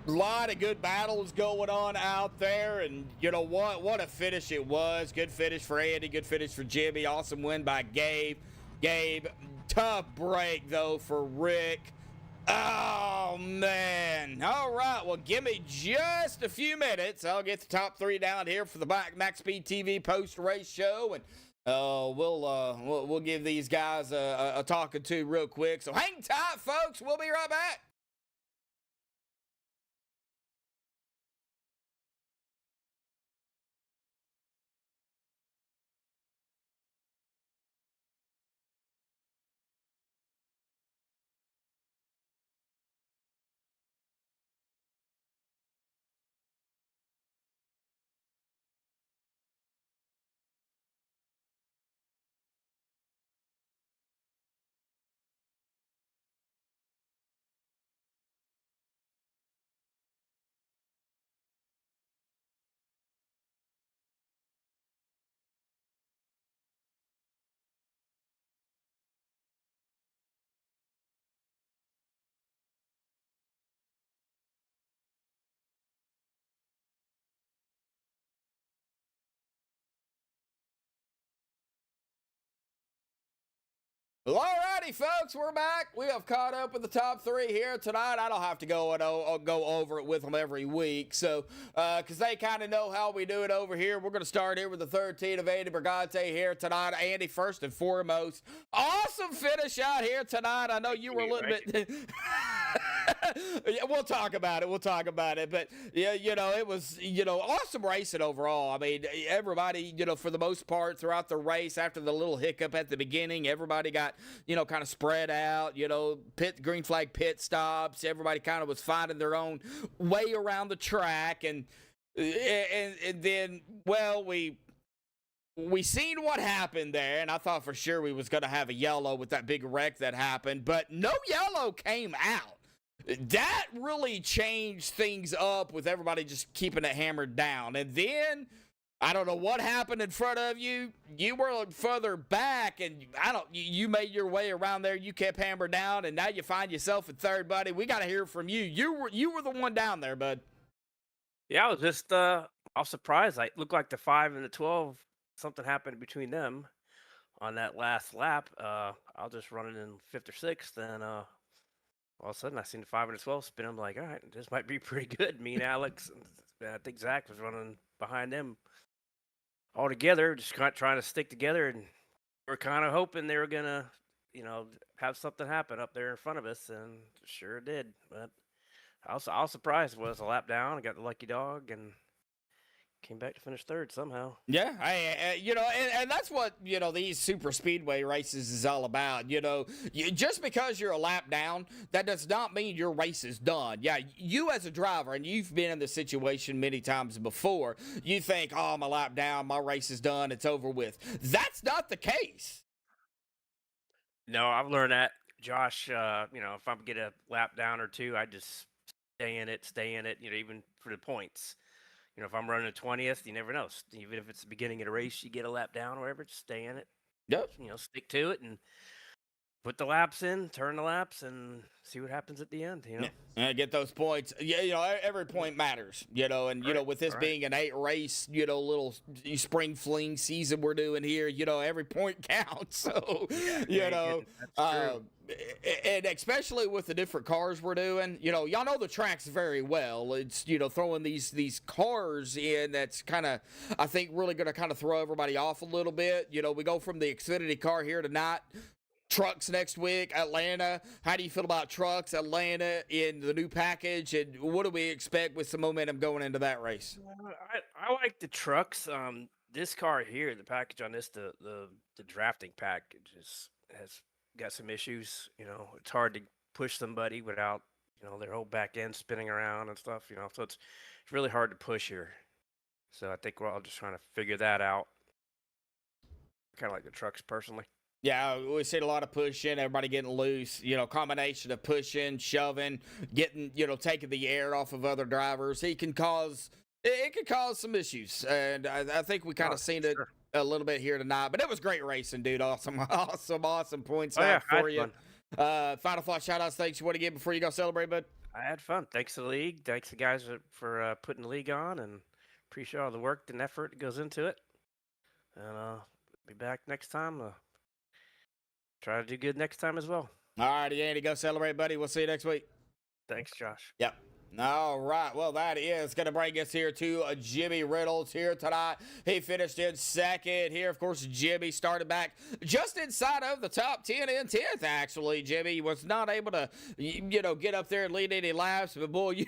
[SPEAKER 3] A lot of good battles going on out there, and you know what a finish it was. Good finish for Andy, good finish for Jimmy. Awesome win by Gabe. Tough break, though, for Rick. Oh, man. All right. Well, give me just a few minutes. I'll get the top 3 down here for the MaxspeedTV TV post-race show, and we'll give these guys a talking to real quick. So hang tight, folks. We'll be right back. Well, alrighty, folks, we're back. We have caught up with the top 3 here tonight. I don't have to go over it with them every week, so because they kind of know how we do it over here. We're going to start here with the 13 of Andy Brigante here tonight. Andy, first and foremost, awesome finish out here tonight. I know you were a little bit. Yeah, we'll talk about it. But yeah, it was awesome racing overall. I mean, everybody, for the most part throughout the race, after the little hiccup at the beginning, everybody got kind of spread out. Green flag pit stops. Everybody kind of was finding their own way around the track, and then we seen what happened there, and I thought for sure we was going to have a yellow with that big wreck that happened, but no yellow came out. That really changed things up with everybody just keeping it hammered down. And then I don't know what happened in front of you. You were further back, and you made your way around there. You kept hammered down, and now you find yourself in third, buddy. We got to hear from you. You were the one down there, bud.
[SPEAKER 7] Yeah, I was just I was surprised. It looked like the 5 and the 12, something happened between them on that last lap. I was just running in 5th or 6th, and all of a sudden I seen the 5 and the 12 spin. I'm like, all right, this might be pretty good. Me and Alex, and I think Zach was running behind them all together, just kind of trying to stick together, and we're kind of hoping they were gonna, have something happen up there in front of us, and sure did. But I was surprised. It was a lap down. I got the lucky dog and came back to finish third somehow.
[SPEAKER 3] Yeah, and that's what, these super speedway races is all about. Just because you're a lap down, that does not mean your race is done. Yeah, you as a driver, and you've been in this situation many times before, you think, oh, I'm a lap down, my race is done, it's over with. That's not the case.
[SPEAKER 7] No, I've learned that, Josh. If I get a lap down or two, I just stay in it, even for the points. If I'm running a 20th, you never know. Even if it's the beginning of the race, you get a lap down or whatever, just stay in it.
[SPEAKER 3] Yep.
[SPEAKER 7] Stick to it and put the laps in, turn the laps, and see what happens at the end,
[SPEAKER 3] And get those points. Yeah, every point matters, and, with this being an 8-race, little spring fling season we're doing here, every point counts. So, that's true. And especially with the different cars we're doing, y'all know the tracks very well. It's, throwing these cars in that's kind of, I think, really going to kind of throw everybody off a little bit. We go from the Xfinity car here tonight, trucks next week, Atlanta. How do you feel about trucks, Atlanta, in the new package, and what do we expect with some momentum going into that race?
[SPEAKER 7] I like the trucks. This car here, the package on this, the drafting package has got some issues. It's hard to push somebody without their whole back end spinning around and stuff. So it's really hard to push here. So I think we're all just trying to figure that out. Kind of like the trucks personally.
[SPEAKER 3] Yeah, we see a lot of pushing, everybody getting loose, combination of pushing, shoving, getting, taking the air off of other drivers. It can cause some issues. And I think we kind of seen it a little bit here tonight, but it was great racing, dude. Awesome points out for you. Final thought, shout outs, thanks you want to give before you go celebrate, bud?
[SPEAKER 7] I had fun. Thanks to the league. Thanks to the guys for putting the league on, and appreciate all the work and effort that goes into it. And be back next time. Try to do good next time as well.
[SPEAKER 3] All righty, Andy, go celebrate, buddy. We'll see you next week.
[SPEAKER 7] Thanks, Josh.
[SPEAKER 3] Yep. All right. Well, that is going to bring us here to Jimmy Reynolds here tonight. He finished in second here. Of course, Jimmy started back just inside of the top 10 in 10th, actually. Jimmy was not able to, get up there and lead any laps. But, boy,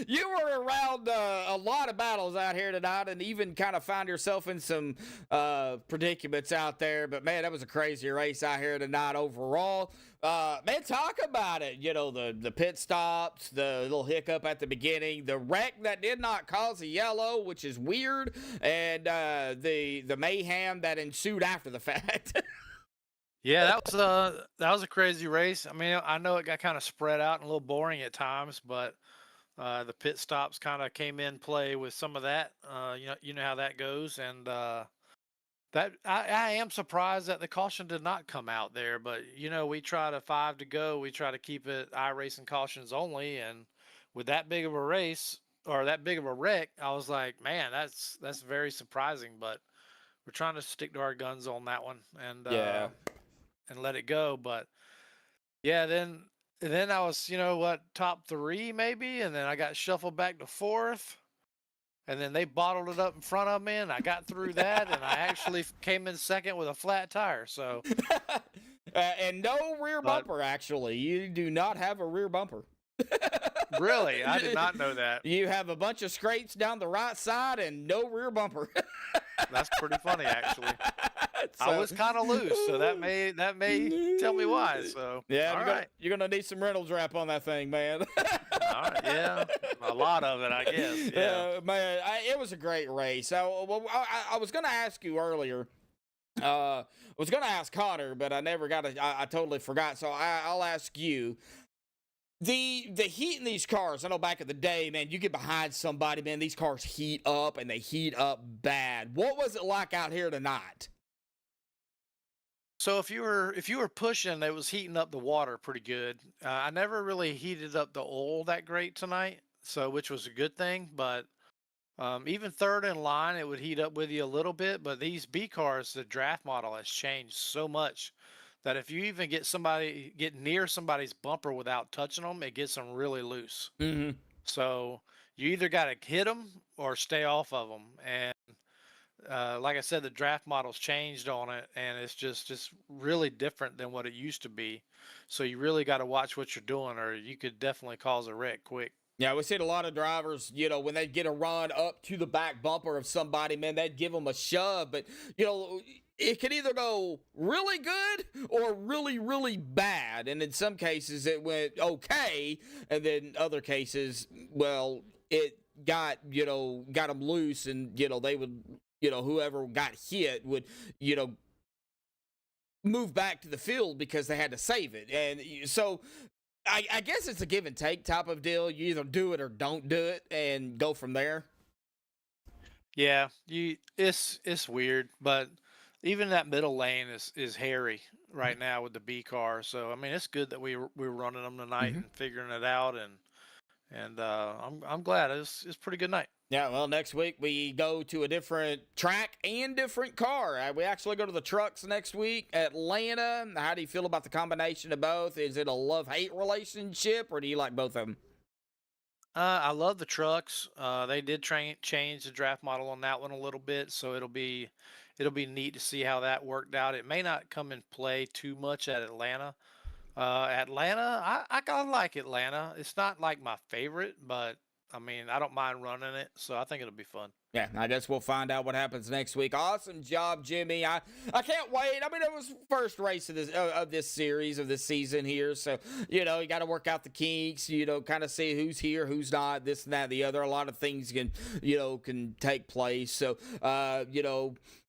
[SPEAKER 3] you were around a lot of battles out here tonight and even kind of found yourself in some predicaments out there. But, man, that was a crazy race out here tonight overall. Man, talk about it. The pit stops, the little hiccup at the beginning, the wreck that did not cause a yellow, which is weird, and the mayhem that ensued after the fact.
[SPEAKER 4] Yeah, that was a crazy race. I mean, I know it got kind of spread out and a little boring at times, but the pit stops kind of came in play with some of that. You know how that goes, and that I am surprised that the caution did not come out there, but we try to 5 to go. We try to keep it iRacing cautions only, and with that big of a race or that big of a wreck, I was like, man, that's very surprising. But we're trying to stick to our guns on that one and and let it go. But yeah, then I was top 3 maybe, and then I got shuffled back to 4th. And then they bottled it up in front of me, and I got through that, and I actually came in second with a flat tire. So,
[SPEAKER 3] and no rear bumper. Actually, you do not have a rear bumper.
[SPEAKER 4] Really, I did not know that.
[SPEAKER 3] You have a bunch of scrapes down the right side and no rear bumper.
[SPEAKER 4] That's pretty funny, actually. So, I was kind of loose, so that may tell me why. So
[SPEAKER 3] yeah, you're gonna need some Reynolds wrap on that thing, man.
[SPEAKER 4] All right, yeah, a lot of it, I guess. Yeah,
[SPEAKER 3] man, it was a great race. So I was gonna ask you earlier. I was gonna ask Connor, but I never got I totally forgot. So I'll ask you. The heat in these cars, I know back in the day, man, you get behind somebody, man, these cars heat up and they heat up bad. What was it like out here tonight?
[SPEAKER 4] So if you were pushing, it was heating up the water pretty good. I never really heated up the oil that great tonight, so which was a good thing. But even third in line, it would heat up with you a little bit. But these B cars, the draft model has changed so much that if you even get near somebody's bumper without touching them, it gets them really loose.
[SPEAKER 3] Mm-hmm.
[SPEAKER 4] So you either got to hit them or stay off of them. And like I said, the draft model's changed on it, and it's just really different than what it used to be. So you really got to watch what you're doing, or you could definitely cause a wreck quick.
[SPEAKER 3] Yeah, we seen a lot of drivers, when they get a run up to the back bumper of somebody, man, they'd give them a shove. But, it could either go really good or really, really bad. And in some cases, it went okay. And then other cases, well, it got them loose, and, they would, whoever got hit would, move back to the field because they had to save it. And so I guess it's a give and take type of deal. You either do it or don't do it and go from there.
[SPEAKER 4] Yeah, it's weird, but even that middle lane is hairy right now with the B car. So I mean, it's good that we were running them tonight and figuring it out, and I'm glad it's a pretty good night.
[SPEAKER 3] Yeah, well, next week we go to a different track and different car. We actually go to the trucks next week, Atlanta. How do you feel about the combination of both? Is it a love-hate relationship, or do you like both of them?
[SPEAKER 4] I love the trucks. They did change the draft model on that one a little bit, so it'll be neat to see how that worked out. It may not come in play too much at Atlanta. I kind of like Atlanta. It's not like my favorite, but I mean, I don't mind running it, so I think it'll be fun.
[SPEAKER 3] Yeah, I guess we'll find out what happens next week. Awesome job, Jimmy. I can't wait. I mean, it was first race of this series, of this season here. So, you got to work out the kinks, kind of see who's here, who's not, this and that, the other. A lot of things can take place. So,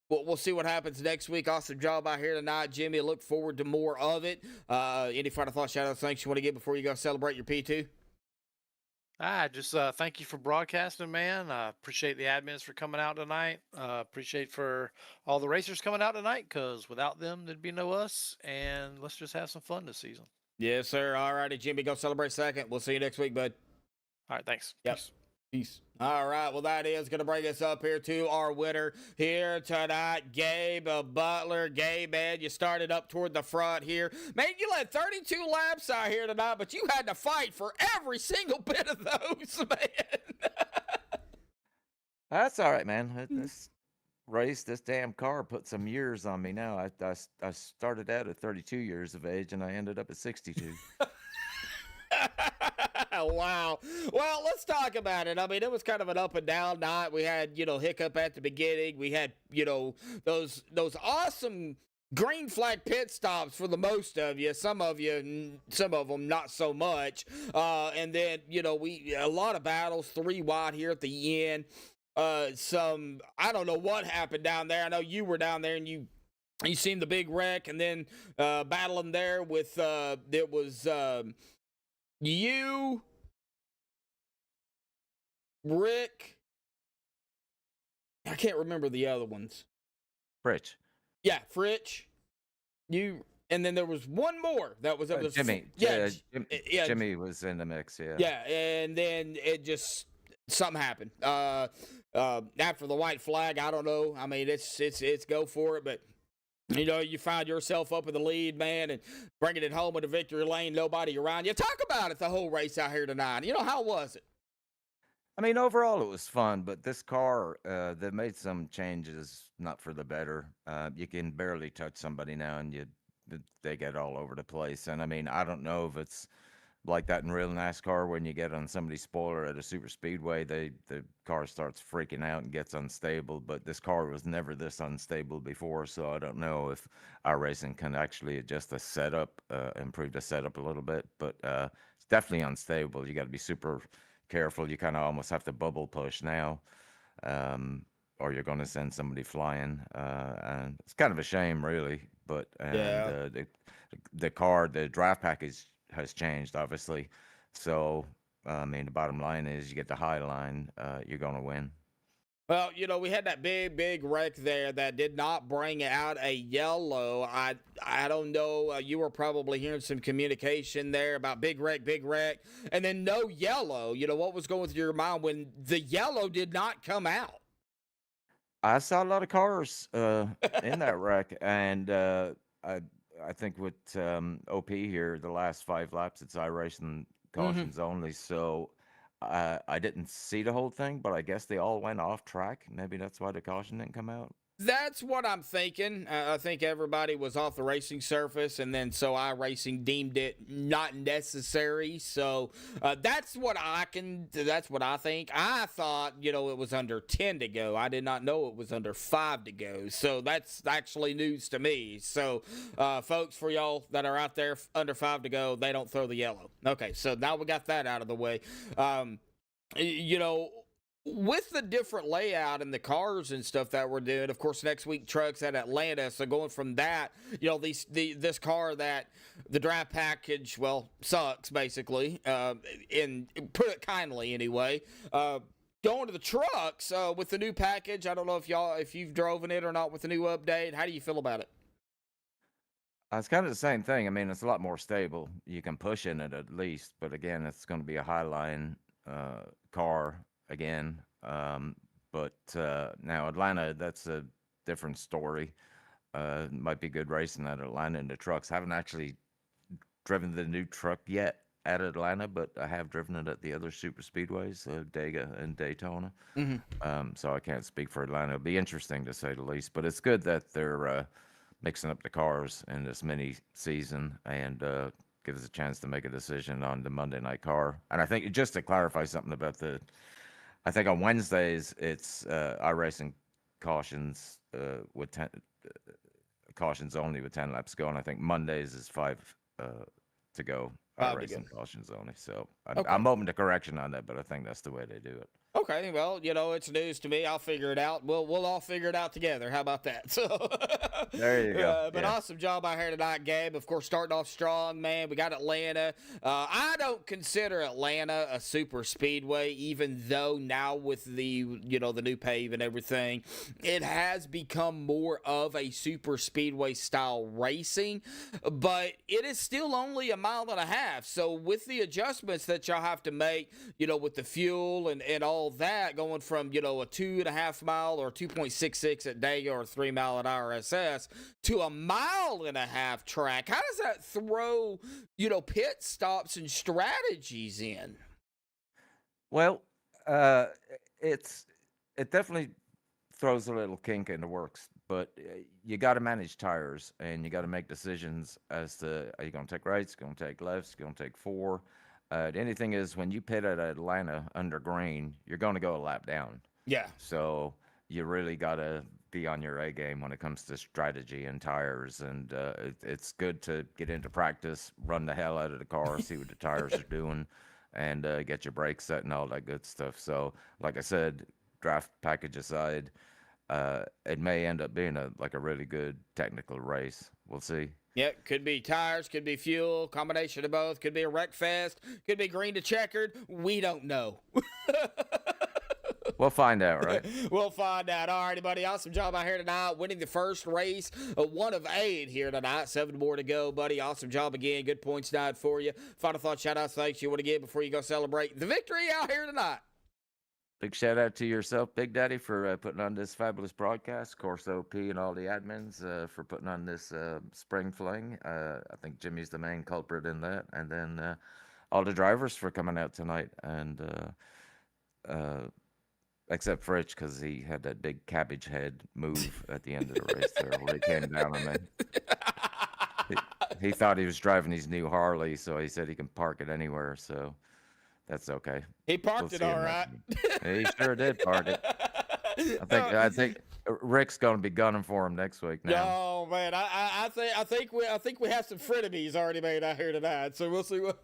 [SPEAKER 3] we'll see what happens next week. Awesome job out here tonight, Jimmy. Look forward to more of it. Any final thoughts, shout-outs, thanks you want to give before you go celebrate your P2?
[SPEAKER 4] Just thank you for broadcasting, man. Appreciate the admins for coming out tonight. Appreciate for all the racers coming out tonight, because without them, there'd be no us. And let's just have some fun this season.
[SPEAKER 3] Yes, sir. All righty, Jimmy, go celebrate second. We'll see you next week, bud.
[SPEAKER 4] All right, thanks.
[SPEAKER 3] Yep. Peace. All right, well, that is going to bring us up here to our winner here tonight, Gabe Butler. Gabe, man, you started up toward the front here. Man, you led 32 laps out here tonight, but you had to fight for every single bit of those, man.
[SPEAKER 8] That's all right, man. This race, this damn car put some years on me now. I started out at 32 years of age, and I ended up at 62.
[SPEAKER 3] Wow. Well, let's talk about it. I mean, it was kind of an up and down night. We had, hiccup at the beginning. We had, those awesome green flag pit stops for the most of you. Some of them not so much. And then, a lot of battles, 3 wide here at the end. I don't know what happened down there. I know you were down there and you seen the big wreck, and then battling there with it was you, Rick, I can't remember the other ones.
[SPEAKER 8] Fritch.
[SPEAKER 3] Yeah, Fritch. You, and then there was one more that was
[SPEAKER 8] Jimmy.
[SPEAKER 3] Yeah,
[SPEAKER 8] Jimmy was in the mix. Yeah.
[SPEAKER 3] Yeah, and then it just something happened. After the white flag, I don't know. I mean, it's go for it, but. You find yourself up in the lead, man, and bringing it home with a victory lane, nobody around you. Talk about it, the whole race out here tonight. How was it?
[SPEAKER 8] I mean, overall, it was fun, but this car, they made some changes, not for the better. You can barely touch somebody now, and they get all over the place. And I mean, I don't know if it's like that in real NASCAR when you get on somebody's spoiler at a super speedway, the car starts freaking out and gets unstable. But this car was never this unstable before, so I don't know if our racing can actually adjust the setup, improve the setup a little bit. But it's definitely unstable. You got to be super careful. You kind of almost have to bubble push now, or you're going to send somebody flying. And it's kind of a shame, really. But the car, the draft package has changed, obviously. So, I mean, the bottom line is you get the high line, you're going to win.
[SPEAKER 3] Well, we had that big wreck there that did not bring out a yellow. I don't know. You were probably hearing some communication there about big wreck, and then no yellow. What was going through your mind when the yellow did not come out?
[SPEAKER 8] I saw a lot of cars in that wreck, and I think with OP here, the last 5 laps, it's iRacing cautions only. So I didn't see the whole thing, but I guess they all went off track. Maybe that's why the caution didn't come out.
[SPEAKER 3] That's what I'm thinking. I think everybody was off the racing surface, and then so iRacing deemed it not necessary. So that's what I think. I thought, it was under 10 to go. I did not know it was under 5 to go. So that's actually news to me. So, folks, for y'all that are out there under 5 to go, they don't throw the yellow. Okay, so now we got that out of the way. With the different layout and the cars and stuff that we're doing, of course, next week trucks at Atlanta. So going from that, this car that the draft package, sucks basically, and put it kindly anyway. Going to the trucks with the new package. I don't know if you've driven it or not with the new update. How do you feel about it?
[SPEAKER 8] It's kind of the same thing. I mean, it's a lot more stable. You can push in it at least, but again, it's going to be a highline car again. But now Atlanta, that's a different story. Might be good racing at Atlanta in the trucks. Haven't actually driven the new truck yet at Atlanta, but I have driven it at the other super speedways, Dega and Daytona. So I can't speak for Atlanta. It'll be interesting to say the least, but it's good that they're mixing up the cars in this mini season and give us a chance to make a decision on the Monday night car. And I think just to clarify something about I think on Wednesdays it's iRacing cautions with 10 cautions only with 10 laps to go, and I think Mondays is 5 to go. iRacing cautions only. So I'm open to correction on that, but I think that's the way they do it.
[SPEAKER 3] Okay, well, it's news to me. I'll figure it out. We'll all figure it out together. How about that? So
[SPEAKER 8] there you go.
[SPEAKER 3] But awesome job out here tonight, Gabe. Of course, starting off strong, man. We got Atlanta. I don't consider Atlanta a super speedway, even though now with the the new pave and everything, it has become more of a super speedway style racing. But it is still only 1.5 miles. So with the adjustments that y'all have to make, with the fuel and all that, going from a 2.5 mile or 2.66 at Dega or 3 mile at RSS to 1.5 mile track, how does that throw pit stops and strategies in?
[SPEAKER 8] Well, it definitely throws a little kink in the works, but you got to manage tires and you got to make decisions as to, are you going to take rights, going to take lefts, going to take 4. The only thing is, when you pit at Atlanta under green, you're going to go a lap down.
[SPEAKER 3] Yeah.
[SPEAKER 8] So you really got to be on your A game when it comes to strategy and tires. And it's good to get into practice, run the hell out of the car, see what the tires are doing, and get your brakes set and all that good stuff. So, like I said, draft package aside, it may end up being a really good technical race. We'll see.
[SPEAKER 3] Yeah, could be tires, could be fuel, combination of both, could be a wreck fest, could be green to checkered. We don't know.
[SPEAKER 8] We'll find out, right?
[SPEAKER 3] We'll find out. All righty, buddy. Awesome job out here tonight, winning the first race, 1 of 8 here tonight. 7 more to go, buddy. Awesome job again. Good points tonight for you. Final thoughts, shout-outs, thanks you want to give before you go celebrate the victory out here tonight.
[SPEAKER 8] Big shout out to yourself, Big Daddy, for putting on this fabulous broadcast. Of course, OP and all the admins for putting on this Spring Fling. I think Jimmy's the main culprit in that. And then all the drivers for coming out tonight. And except for Rich, because he had that big cabbage head move at the end of the race there where he came down on me. He thought he was driving his new Harley, so he said he can park it anywhere. So that's okay.
[SPEAKER 3] He parked it all right.
[SPEAKER 8] He sure did park it. I think Rick's going to be gunning for him next week now.
[SPEAKER 3] Oh man, I think we have some frenemies already made out here tonight. So we'll see what.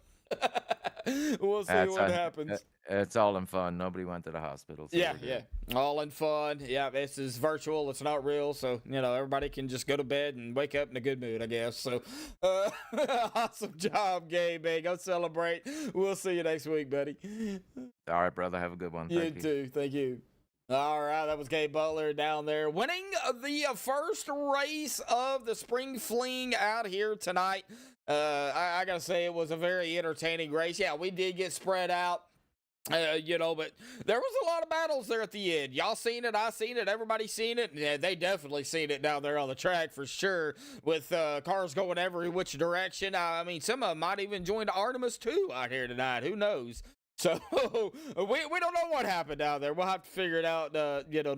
[SPEAKER 3] We'll see
[SPEAKER 8] That's
[SPEAKER 3] what happens.
[SPEAKER 8] It's all in fun. Nobody went to the hospital. So
[SPEAKER 3] Yeah,
[SPEAKER 8] we're
[SPEAKER 3] yeah.
[SPEAKER 8] good.
[SPEAKER 3] All in fun. Yeah, this is virtual. It's not real. So, everybody can just go to bed and wake up in a good mood, I guess. So, awesome job, Gabe, man. Go celebrate. We'll see you next week, buddy.
[SPEAKER 8] All right, brother. Have a good one.
[SPEAKER 3] You
[SPEAKER 8] Thank you.
[SPEAKER 3] too. Thank you. All right, that was Gabe Butler down there winning the first race of the Spring Fling out here tonight. I got to say, it was a very entertaining race. Yeah, we did get spread out. But there was a lot of battles there at the end. Y'all seen it, I seen it, everybody seen it. Yeah, they definitely seen it down there on the track for sure, with cars going every which direction. I mean, some of them might even join Artemis 2 out here tonight. Who knows? So we don't know what happened down there. We'll have to figure it out,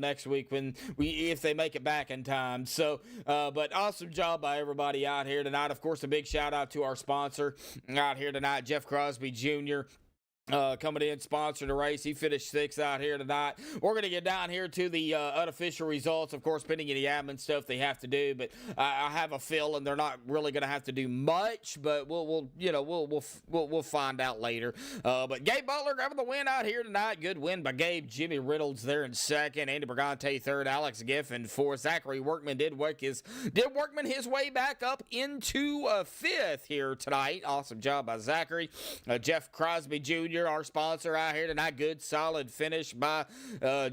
[SPEAKER 3] next week if they make it back in time. So, but awesome job by everybody out here tonight. Of course, a big shout out to our sponsor out here tonight, Jeff Crosby Jr. Coming in, sponsoring the race. He finished 6th out here tonight. We're going to get down here to the unofficial results, of course, pending any admin stuff they have to do. But I have a feeling they're not really going to have to do much. But we'll find out later. But Gabe Butler grabbing the win out here tonight. Good win by Gabe. Jimmy Reynolds there in 2nd. Andy Brigante 3rd. Alex Giffen 4th. Zachary Workman did work his way back up into 5th here tonight. Awesome job by Zachary. Jeff Crosby Jr., our sponsor out here tonight. Good solid finish by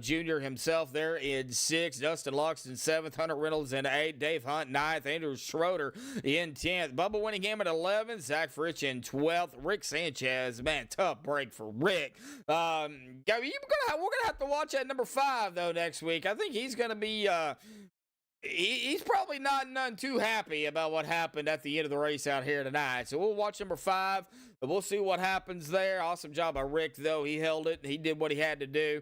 [SPEAKER 3] Junior himself there in 6th. Dustin Loxton 7th. Hunter Reynolds in 8th. Dave Hunt 9th. Andrew Schroeder in 10th. Bubba Winningham at 11th. Zach Fritch in 12th. Rick Sanchez, man, tough break for Rick. We're gonna have to watch that number 5 though next week. I think he's gonna be he's probably not none too happy about what happened at the end of the race out here tonight. So we'll watch number 5. We'll see what happens there. Awesome job by Rick, though. He held it. He did what he had to do.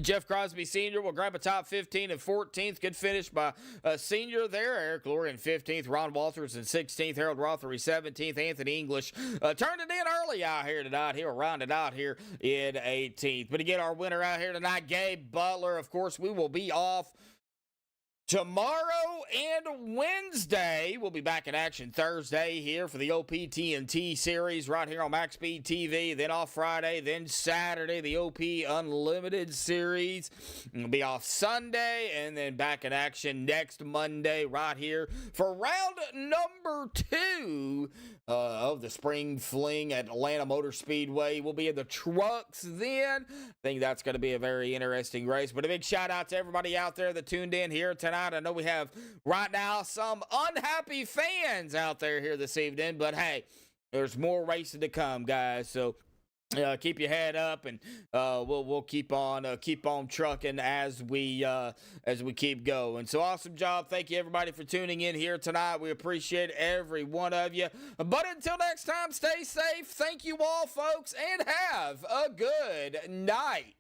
[SPEAKER 3] Jeff Crosby Sr. will grab a top 15 and 14th. Good finish by Senior there. Eric Lurie in 15th. Ron Walters in 16th. Harold Rothery 17th. Anthony English turned it in early out here tonight. He'll round it out here in 18th. But again, our winner out here tonight, Gabe Butler. Of course, we will be off tomorrow and Wednesday. We'll be back in action Thursday here for the OPTNT series right here on MaxspeedTV. TV. Then off Friday, then Saturday, the OP Unlimited series. We'll be off Sunday and then back in action next Monday right here for round number 2 of the Spring Fling at Atlanta Motor Speedway. We'll be in the trucks then. I think that's going to be a very interesting race. But a big shout out to everybody out there that tuned in here tonight. I know we have right now some unhappy fans out there here this evening, but hey, there's more racing to come, guys. So keep your head up, and we'll keep on trucking as we keep going. So awesome job! Thank you everybody for tuning in here tonight. We appreciate every one of you. But until next time, stay safe. Thank you all, folks, and have a good night.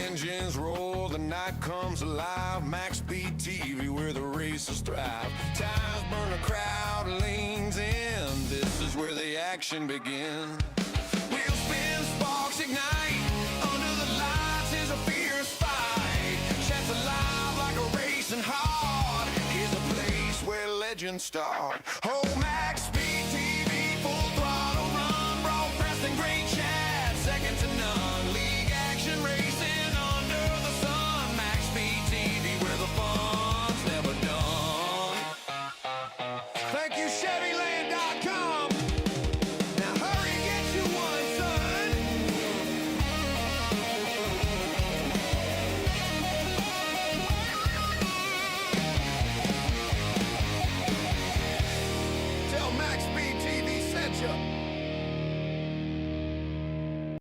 [SPEAKER 1] Engines roar, the night comes alive. MaxspeedTV, TV, where the races thrive. Tires burn, the crowd leans in. This is where the action begins. Wheels spin, sparks ignite. Under the lights is a fierce fight. Chats alive like a racing heart. Is a place where legends start. Oh, MaxspeedTV, full throttle run, broadcasting great chat, second to none. League action racing under the sun. MaxspeedTV, where the fun's never done. Thank you, Chevyland.com. Now hurry and get you one, son. Tell MaxspeedTV sent you.